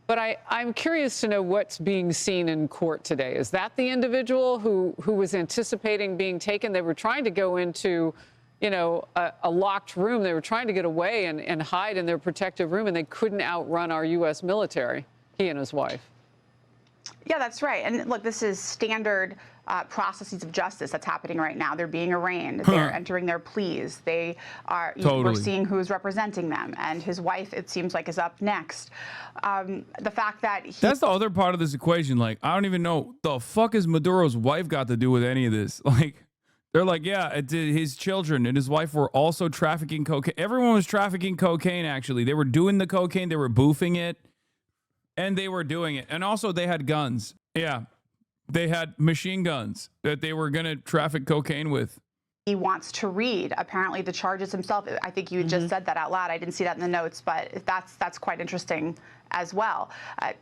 But I'm curious to know what's being seen in court today. Is that the individual who was anticipating being taken? They were trying to go into, you know, a locked room. They were trying to get away and hide in their protective room, and they couldn't outrun our U.S. military, he and his wife. Yeah, that's right. And look, this is standard processes of justice that's happening right now. They're being arraigned. They're entering their pleas. They are, we're seeing who's representing them. And his wife, it seems like, is up next. The fact that that's the other part of this equation. Like, I don't even know the fuck has Maduro's wife got to do with any of this. Like, they're like, yeah, his children and his wife were also trafficking cocaine. Everyone was trafficking cocaine, actually. They were doing the cocaine. They were boofing it. And they were doing it. And also they had guns. Yeah. They had machine guns that they were going to traffic cocaine with. He wants to read, apparently, the charges himself. I think you just said that out loud. I didn't see that in the notes, but that's quite interesting as well.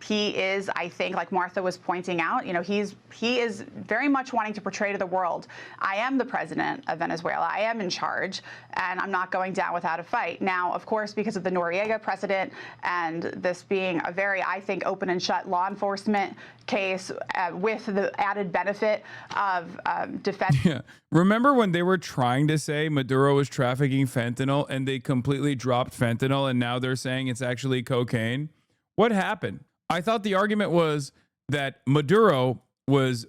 He is, I think, like Martha was pointing out, you know, he is very much wanting to portray to the world, I am the president of Venezuela, I am in charge, and I'm not going down without a fight. Now, of course, because of the Noriega precedent and this being a very, I think, open and shut law enforcement case with the added benefit of defense. Yeah. Remember when they were trying to say Maduro was trafficking fentanyl and they completely dropped fentanyl and now they're saying it's actually cocaine? What happened? I thought the argument was that Maduro was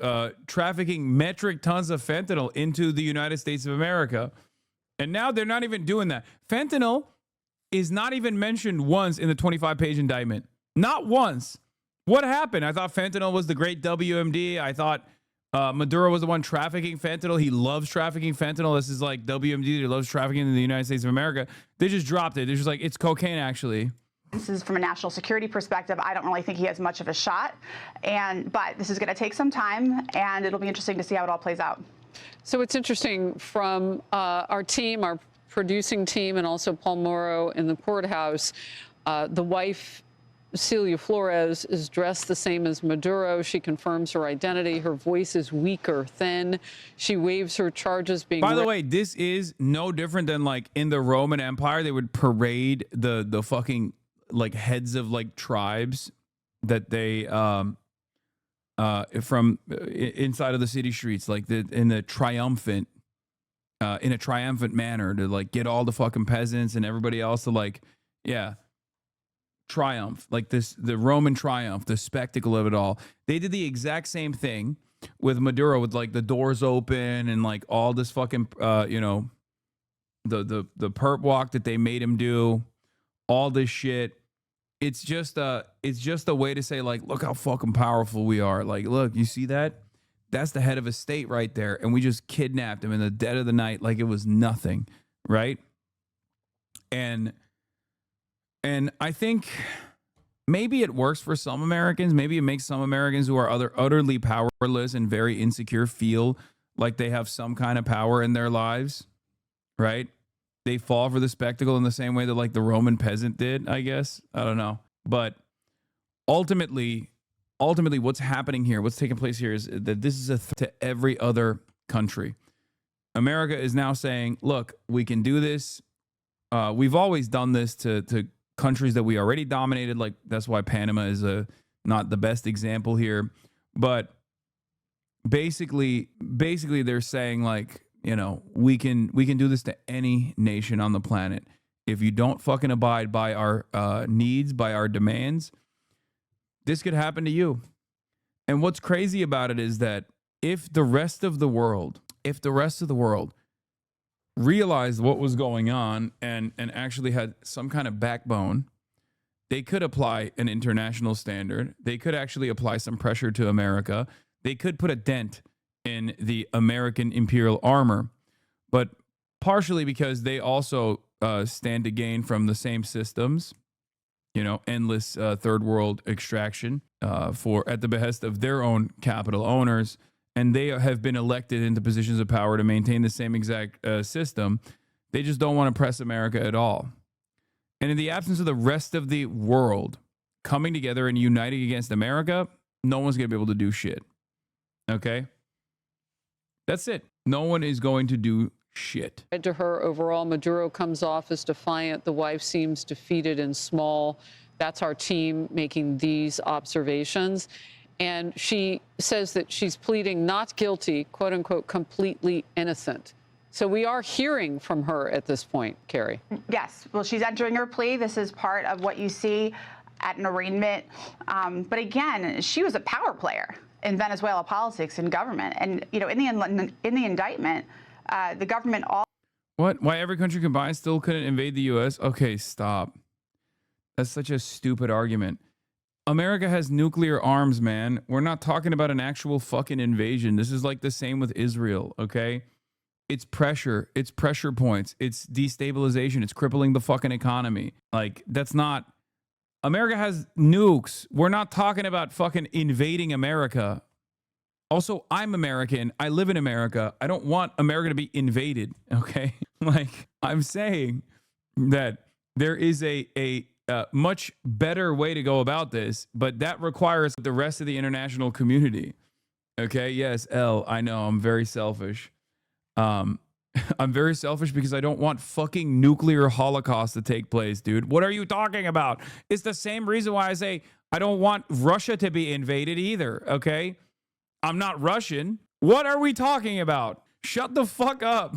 trafficking metric tons of fentanyl into the United States of America. And now they're not even doing that. Fentanyl is not even mentioned once in the 25-page indictment. Not once. What happened? I thought fentanyl was the great WMD. I thought Maduro was the one trafficking fentanyl. He loves trafficking fentanyl. This is like WMD that loves trafficking in the United States of America. They just dropped it. They're just like, it's cocaine, actually. This is from a national security perspective. I don't really think he has much of a shot, but this is going to take some time, and it'll be interesting to see how it all plays out. So it's interesting from our team, our producing team, and also Paul Morrow in the courthouse. The wife, Celia Flores, is dressed the same as Maduro. She confirms her identity. Her voice is weak or thin. She waives her charges being... By the way, this is no different than like in the Roman Empire. They would parade the fucking like heads of like tribes that they from inside of the city streets, like in a triumphant manner to like get all the fucking peasants and everybody else to like, yeah, triumph, like the Roman triumph, the spectacle of it all. They did the exact same thing with Maduro, with like the doors open and like all this fucking you know, the perp walk that they made him do, all this shit. It's just a way to say like, look how fucking powerful we are. Like, look, you see that? That's the head of a state right there, and we just kidnapped him in the dead of the night like it was nothing, right? And I think maybe it works for some Americans. Maybe it makes some Americans who are utterly powerless and very insecure feel like they have some kind of power in their lives, right? They fall for the spectacle in the same way that like the Roman peasant did, I guess. I don't know. But ultimately what's happening here, what's taking place here is that this is a threat to every other country. America is now saying, look, we can do this. We've always done this to countries that we already dominated. Like, that's why Panama is not the best example here. But basically they're saying, like, you know, we can do this to any nation on the planet. If you don't fucking abide by our needs, by our demands, this could happen to you. And what's crazy about it is that if the rest of the world realized what was going on and actually had some kind of backbone, they could apply an international standard. They could actually apply some pressure to America. They could put a dent in the American imperial armor, but partially because they also stand to gain from the same systems, you know, endless third world extraction at the behest of their own capital owners. And they have been elected into positions of power to maintain the same exact system. They just don't want to press America at all. And in the absence of the rest of the world coming together and uniting against America, no one's going to be able to do shit. Okay? That's it. No one is going to do shit. To her, overall, Maduro comes off as defiant. The wife seems defeated and small. That's our team making these observations. And she says that she's pleading not guilty, quote unquote, completely innocent. So we are hearing from her at this point, Carrie. Yes. Well, she's entering her plea. This is part of what you see at an arraignment. But again, she was a power player in Venezuela politics and government. And, you know, in the indictment, the government all. What? Why every country combined still couldn't invade the U.S.? Okay, stop. That's such a stupid argument. America has nuclear arms, man. We're not talking about an actual fucking invasion. This is like the same with Israel, okay? It's pressure. It's pressure points. It's destabilization. It's crippling the fucking economy. Like, that's not... America has nukes. We're not talking about fucking invading America. Also, I'm American. I live in America. I don't want America to be invaded, okay? Like, I'm saying that there is a much better way to go about this, but that requires the rest of the international community. Okay? Yes, L, I know, I'm very selfish. I'm very selfish because I don't want fucking nuclear holocaust to take place, dude. What are you talking about? It's the same reason why I say I don't want Russia to be invaded either, okay? I'm not Russian. What are we talking about? Shut the fuck up.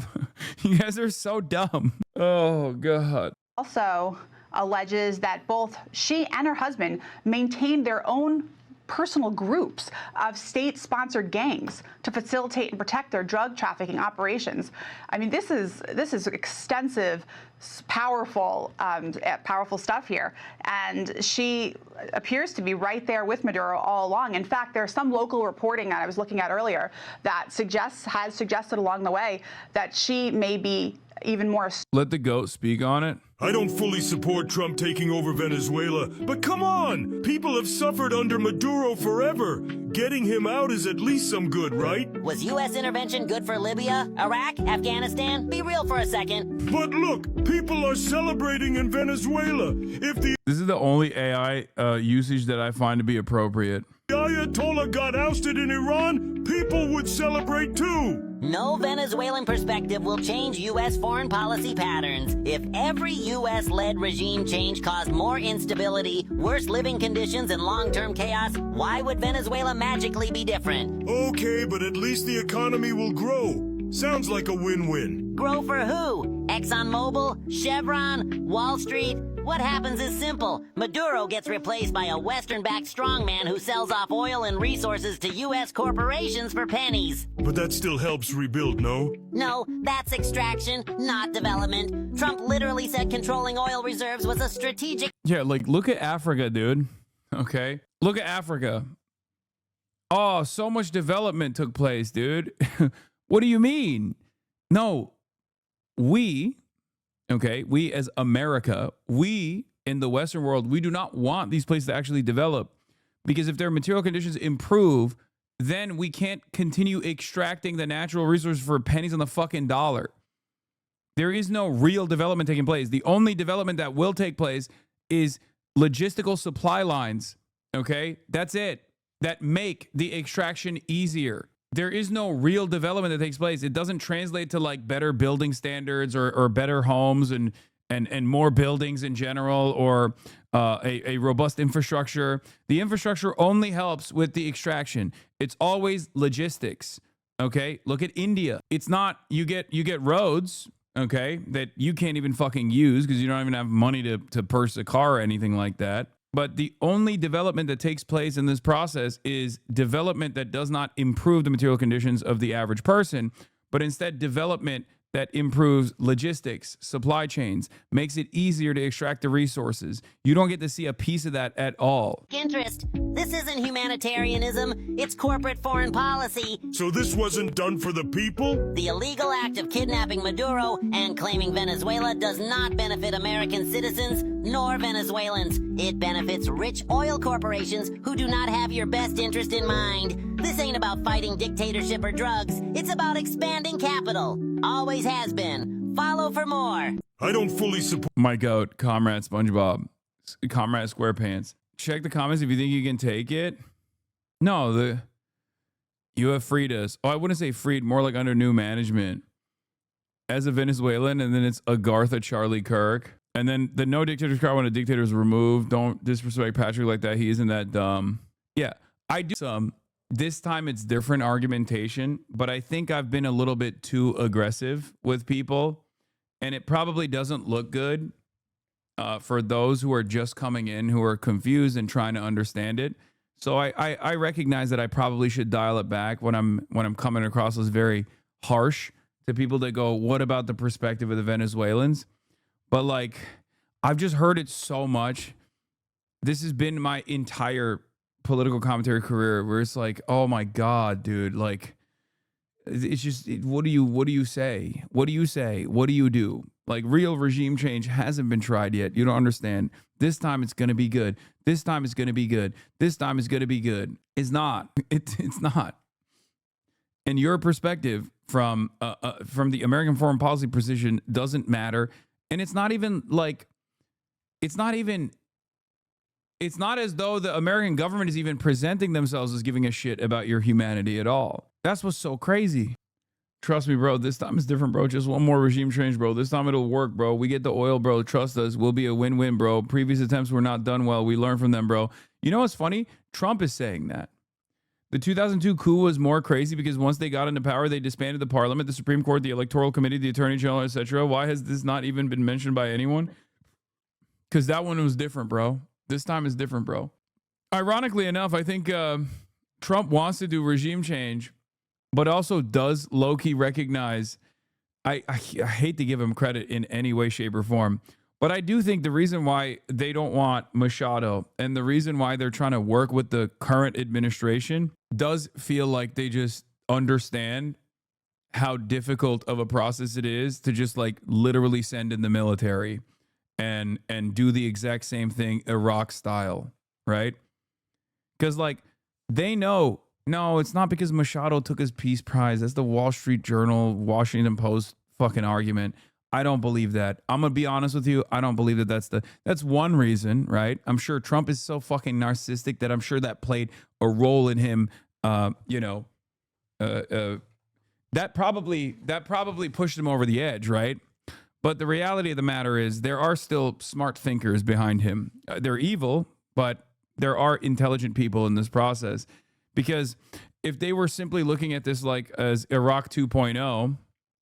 You guys are so dumb. Oh, God. Also alleges that both she and her husband maintained their own personal groups of state-sponsored gangs to facilitate and protect their drug trafficking operations. I mean, this is extensive, powerful stuff here. And she appears to be right there with Maduro all along. In fact, there's some local reporting that I was looking at earlier that has suggested along the way that she may be even more. Let the goat speak on it. I don't fully support Trump taking over Venezuela, but come on! People have suffered under Maduro forever. Getting him out is at least some good, right? Was U.S. intervention good for Libya, Iraq, Afghanistan? Be real for a second. But look, people are celebrating in Venezuela. If the This is the only AI usage that I find to be appropriate. Ayatollah got ousted in Iran, people would celebrate too. No Venezuelan perspective will change U.S. foreign policy patterns. If every U.S.-led regime change caused more instability, worse living conditions, and long-term chaos, why would Venezuela magically be different? Okay, but at least the economy will grow. Sounds like a win-win. Grow for who? ExxonMobil? Chevron? Wall Street? What happens is simple. Maduro gets replaced by a Western-backed strongman who sells off oil and resources to U.S. corporations for pennies. But that still helps rebuild, no? No, that's extraction, not development. Trump literally said controlling oil reserves was a strategic... Yeah, like, look at Africa, dude. Okay? Look at Africa. Oh, so much development took place, dude. What do you mean? No, we as America, we in the Western world, we do not want these places to actually develop, because if their material conditions improve, then we can't continue extracting the natural resources for pennies on the fucking dollar. There is no real development taking place. The only development that will take place is logistical supply lines, okay? That's it. That make the extraction easier. there is no real development that takes place. It doesn't translate to like better building standards or better homes and more buildings in general, or a robust infrastructure. The infrastructure only helps with the extraction. It's always logistics. Okay, look at India. It's not you get roads, okay, that you can't even fucking use because you don't even have money to purchase a car or anything like that. But the only development that takes place in this process is development that does not improve the material conditions of the average person, but instead development that improves logistics, supply chains, makes it easier to extract the resources. You don't get to see a piece of that at all. Interest. This isn't humanitarianism, it's corporate foreign policy. So this wasn't done for the people? The illegal act of kidnapping Maduro and claiming Venezuela does not benefit American citizens nor Venezuelans. It benefits rich oil corporations who do not have your best interest in mind. This ain't about fighting dictatorship or drugs. It's about expanding capital. Always has been. Follow for more. I don't fully support My goat, Comrade SpongeBob, Comrade SquarePants. Check the comments if you think you can take it. No, you have freed us. Oh, I wouldn't say freed, more like under new management. As a Venezuelan, and then it's Agartha Charlie Kirk. And then the no dictators card when a dictator is removed. Don't disrespect Patrick like that. He isn't that dumb. Yeah, I do some. This time it's different argumentation, but I think I've been a little bit too aggressive with people, and it probably doesn't look good for those who are just coming in, who are confused and trying to understand it. So I recognize that I probably should dial it back when I'm coming across as very harsh to people that go, what about the perspective of the Venezuelans? But like, I've just heard it so much. This has been my entire political commentary career where it's like, oh my God, dude, like, it's just, what do you say? What do you say? What do you do? Like, real regime change hasn't been tried yet. You don't understand. This time it's going to be good. This time it's going to be good. This time it's going to be good. It's not. It's not. And your perspective from the American foreign policy position doesn't matter. And it's not even like, it's not as though the American government is even presenting themselves as giving a shit about your humanity at all. That's what's so crazy. Trust me, bro. This time is different, bro. Just one more regime change, bro. This time it'll work, bro. We get the oil, bro. Trust us. We'll be a win-win, bro. Previous attempts were not done well. We learned from them, bro. You know what's funny? Trump is saying that. The 2002 coup was more crazy because once they got into power, they disbanded the parliament, the Supreme Court, the Electoral Committee, the Attorney General, etc. Why has this not even been mentioned by anyone? Because that one was different, bro. This time is different, bro. Ironically enough, I think Trump wants to do regime change, but also does low-key recognize, I hate to give him credit in any way, shape, or form, but I do think the reason why they don't want Machado and the reason why they're trying to work with the current administration does feel like they just understand how difficult of a process it is to just like literally send in the military and do the exact same thing Iraq style, right? Because like they know, no, it's not because Machado took his peace prize. That's the Wall Street Journal, Washington Post fucking argument. I don't believe that. I'm gonna be honest with you. I don't believe that that's one reason, right? I'm sure Trump is so fucking narcissistic that I'm sure that played a role in him. That probably pushed him over the edge, right? But the reality of the matter is there are still smart thinkers behind him. They're evil, but there are intelligent people in this process. Because if they were simply looking at this like as Iraq 2.0,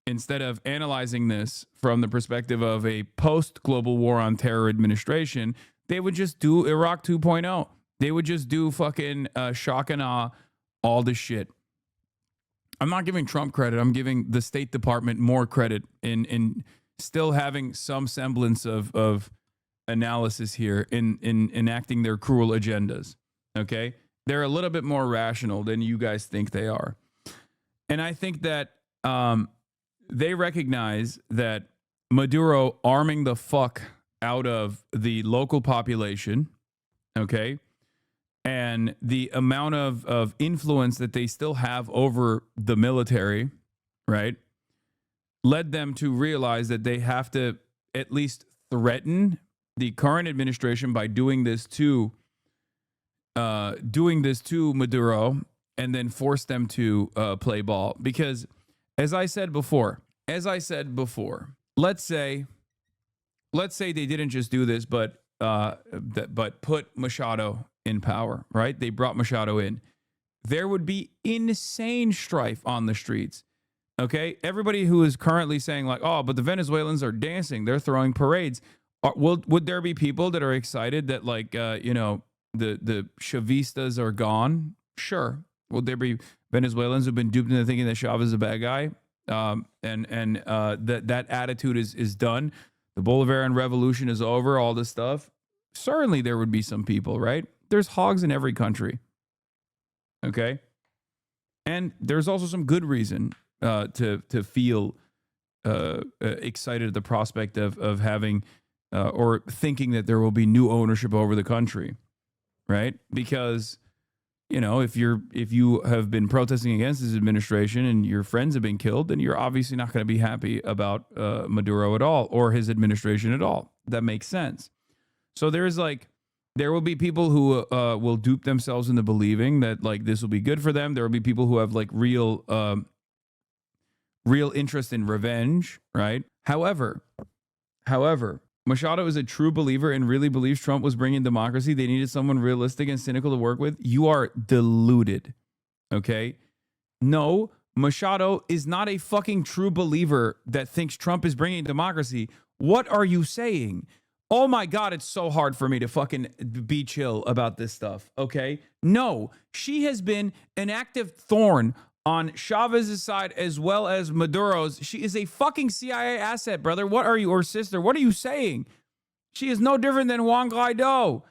instead of analyzing this from the perspective of a post-global war on terror administration, they would just do Iraq 2.0. They would just do fucking shock and awe, all this shit. I'm not giving Trump credit. I'm giving the State Department more credit in still having some semblance of analysis here in enacting their cruel agendas. Okay? They're a little bit more rational than you guys think they are. And I think that they recognize that Maduro arming the fuck out of the local population, okay, and the amount of influence that they still have over the military, right, led them to realize that they have to at least threaten the current administration by doing this to Maduro and then force them to play ball. Because as I said before, let's say they didn't just do this, but put Machado in power, right? They brought Machado in. There would be insane strife on the streets. Okay, everybody who is currently saying like, oh, but the Venezuelans are dancing, they're throwing parades. Would there be people that are excited that like, the Chavistas are gone? Sure. Will there be Venezuelans who've been duped into thinking that Chavez is a bad guy? That attitude is done. The Bolivarian revolution is over, all this stuff. Certainly there would be some people, right? There's hogs in every country. Okay. And there's also some good reason to feel excited at the prospect of having or thinking that there will be new ownership over the country, right? Because, if you have been protesting against this administration and your friends have been killed, then you're obviously not going to be happy about Maduro at all or his administration at all. That makes sense. So there will be people who will dupe themselves into believing that like this will be good for them. There will be people who have like real interest in revenge, right? However, Machado is a true believer and really believes Trump was bringing democracy. They needed someone realistic and cynical to work with. You are deluded, okay? No, Machado is not a fucking true believer that thinks Trump is bringing democracy. What are you saying? Oh my God, it's so hard for me to fucking be chill about this stuff, okay? No, she has been an active thorn on Chavez's side as well as Maduro's. She is a fucking CIA asset, brother. What are you, or sister? What are you saying? She is no different than Juan Guaido.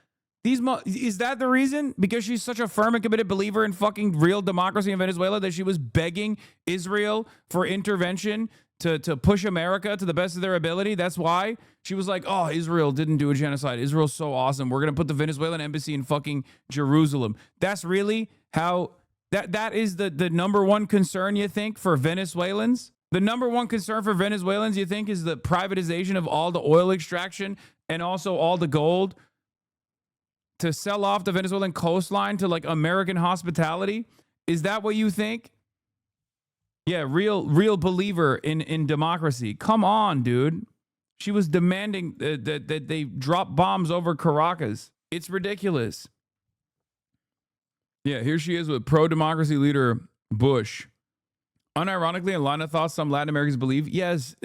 Is that the reason? Because she's such a firm and committed believer in fucking real democracy in Venezuela that she was begging Israel for intervention to push America to the best of their ability? That's why she was like, oh, Israel didn't do a genocide. Israel's so awesome. We're going to put the Venezuelan embassy in fucking Jerusalem. That's really how... That is the number one concern, you think, for Venezuelans? The number one concern for Venezuelans, you think, is the privatization of all the oil extraction and also all the gold to sell off the Venezuelan coastline to like American hospitality? Is that what you think? Yeah, real believer in democracy. Come on, dude. She was demanding that they drop bombs over Caracas. It's ridiculous. Yeah, here she is with pro-democracy leader Bush. Unironically, a line of thoughts some Latin Americans believe. Yes,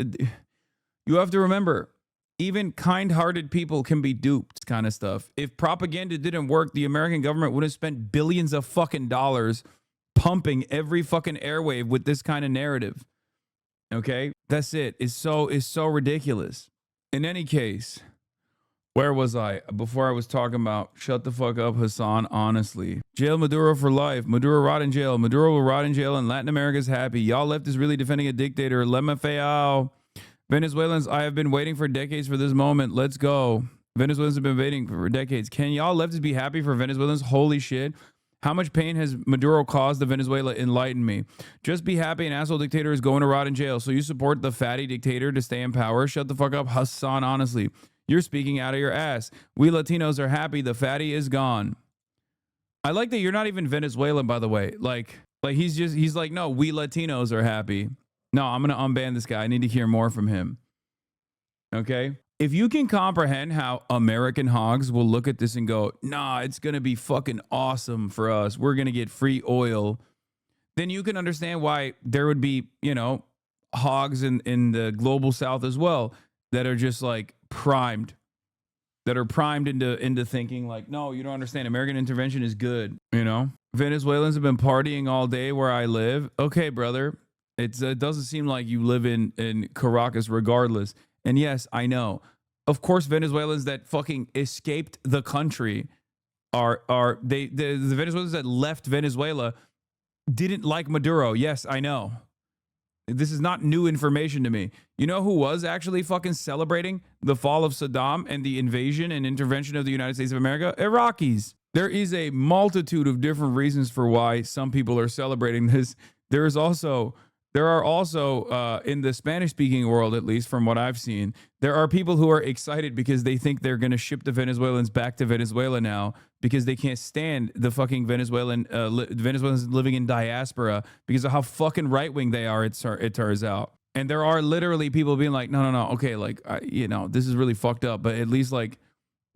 you have to remember, even kind-hearted people can be duped, kind of stuff. If propaganda didn't work, the American government would have spent billions of fucking dollars pumping every fucking airwave with this kind of narrative. Okay? That's it. It's so ridiculous. In any case, where was I? Before I was talking about shut the fuck up, Hasan, honestly. Jail Maduro for life. Maduro rot in jail. Maduro will rot in jail and Latin America's happy. Y'all left is really defending a dictator. LMFAO. Venezuelans, I have been waiting for decades for this moment. Let's go. Venezuelans have been waiting for decades. Can y'all leftists be happy for Venezuelans? Holy shit. How much pain has Maduro caused to Venezuela? Enlighten me. Just be happy an asshole dictator is going to rot in jail. So you support the fatty dictator to stay in power? Shut the fuck up, Hasan, honestly. You're speaking out of your ass. We Latinos are happy the fatty is gone. I like that you're not even Venezuelan, by the way. Like he's like, no, we Latinos are happy. No, I'm going to unban this guy. I need to hear more from him. Okay? If you can comprehend how American hogs will look at this and go, nah, it's going to be fucking awesome for us. We're going to get free oil. Then you can understand why there would be, hogs in the global south as well that are just like primed into thinking like, no, you don't understand. American intervention is good. Venezuelans have been partying all day where I live. Okay, brother. It doesn't seem like you live in Caracas regardless. And yes, I know. Of course, Venezuelans that fucking escaped the country the Venezuelans that left Venezuela didn't like Maduro. Yes, I know. This is not new information to me. You know who was actually fucking celebrating the fall of Saddam and the invasion and intervention of the United States of America? Iraqis. There is a multitude of different reasons for why some people are celebrating this. There is also there are also, in the Spanish-speaking world, at least from what I've seen, there are people who are excited because they think they're going to ship the Venezuelans back to Venezuela now because they can't stand the fucking Venezuelans living in diaspora because of how fucking right-wing they are, it turns out. And there are literally people being like, no, okay, like, this is really fucked up, but at least, like,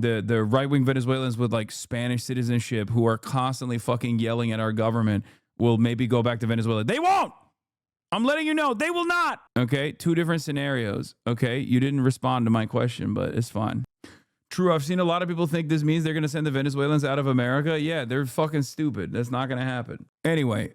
the right-wing Venezuelans with, like, Spanish citizenship who are constantly fucking yelling at our government will maybe go back to Venezuela. They won't! I'm letting you know, they will not. Okay, 2 different scenarios. Okay, you didn't respond to my question, but it's fine. True, I've seen a lot of people think this means they're going to send the Venezuelans out of America. Yeah, they're fucking stupid. That's not going to happen. Anyway,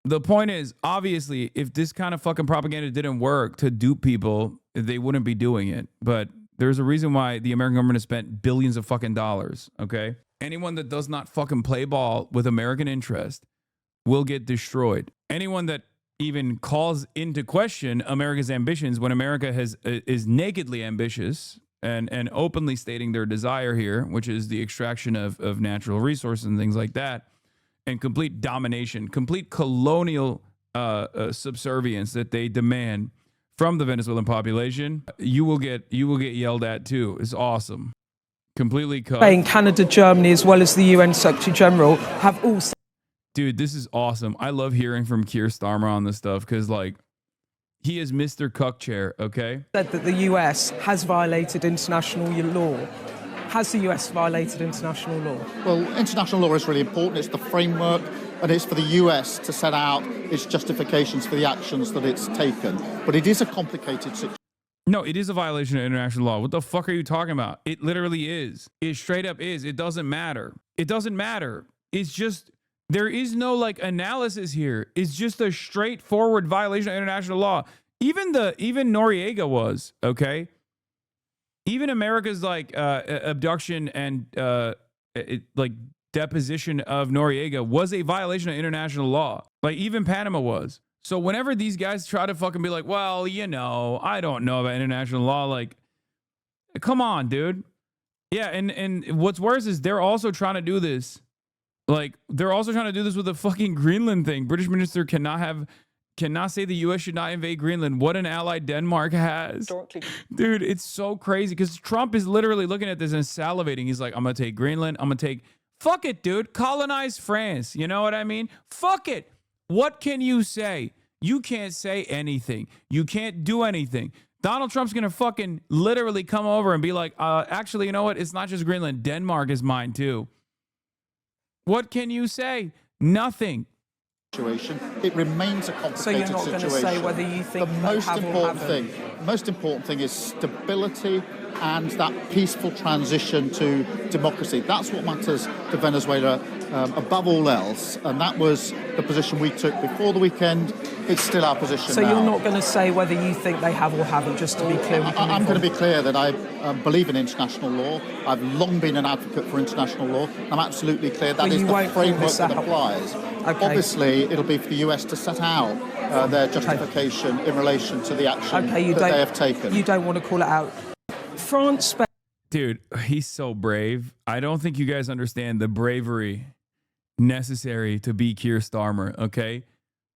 the point is, obviously, if this kind of fucking propaganda didn't work to dupe people, they wouldn't be doing it. But there's a reason why the American government has spent billions of fucking dollars, okay? Anyone that does not fucking play ball with American interest will get destroyed. Anyone that even calls into question America's ambitions when America is nakedly ambitious and openly stating their desire here, which is the extraction of natural resources and things like that, and complete domination, complete colonial subservience that they demand from the Venezuelan population, you will get yelled at too. It's awesome. Completely cut. Spain, Canada, Germany, as well as the UN Secretary General have all. Dude, this is awesome. I love hearing from Keir Starmer on this stuff because, like, he is Mr. Cuck Chair, okay? Said that the US has violated international law. Has the US violated international law? Well, international law is really important. It's the framework, and it's for the US to set out its justifications for the actions that it's taken. But it is a complicated situation. No, it is a violation of international law. What the fuck are you talking about? It literally is. It straight up is. It doesn't matter. It doesn't matter. It's just... There is no, like, analysis here. It's just a straightforward violation of international law. Even Noriega was, okay? Even America's, like, abduction and, deposition of Noriega was a violation of international law. Like, even Panama was. So whenever these guys try to fucking be like, well, I don't know about international law, like, come on, dude. Yeah, and what's worse is they're also trying to do this. Like, they're also trying to do this with the fucking Greenland thing. British minister cannot say the U.S. should not invade Greenland. What an ally Denmark has. Dude, it's so crazy because Trump is literally looking at this and salivating. He's like, I'm going to take Greenland. I'm going to take... Fuck it, dude. Colonize France. You know what I mean? Fuck it. What can you say? You can't say anything. You can't do anything. Donald Trump's going to fucking literally come over and be like, actually, you know what? It's not just Greenland. Denmark is mine too. What can you say? Nothing. It remains a complicated situation. So you're not going to say whether you think the most important thing is stability and that peaceful transition to democracy. That's what matters to Venezuela above all else, and that was the position we took before the weekend. It's still our position So now. you're not going to say whether you think they have or haven't, just to be clear? I'm going to be clear that I believe in international law. I've long been an advocate for international law. I'm absolutely clear that is the framework that applies. Okay. Obviously, it'll be for the US to set out their justification in relation to the action that they have taken. You don't want to call it out. France, Spain. Dude, he's so brave. I don't think you guys understand the bravery necessary to be Keir Starmer, okay?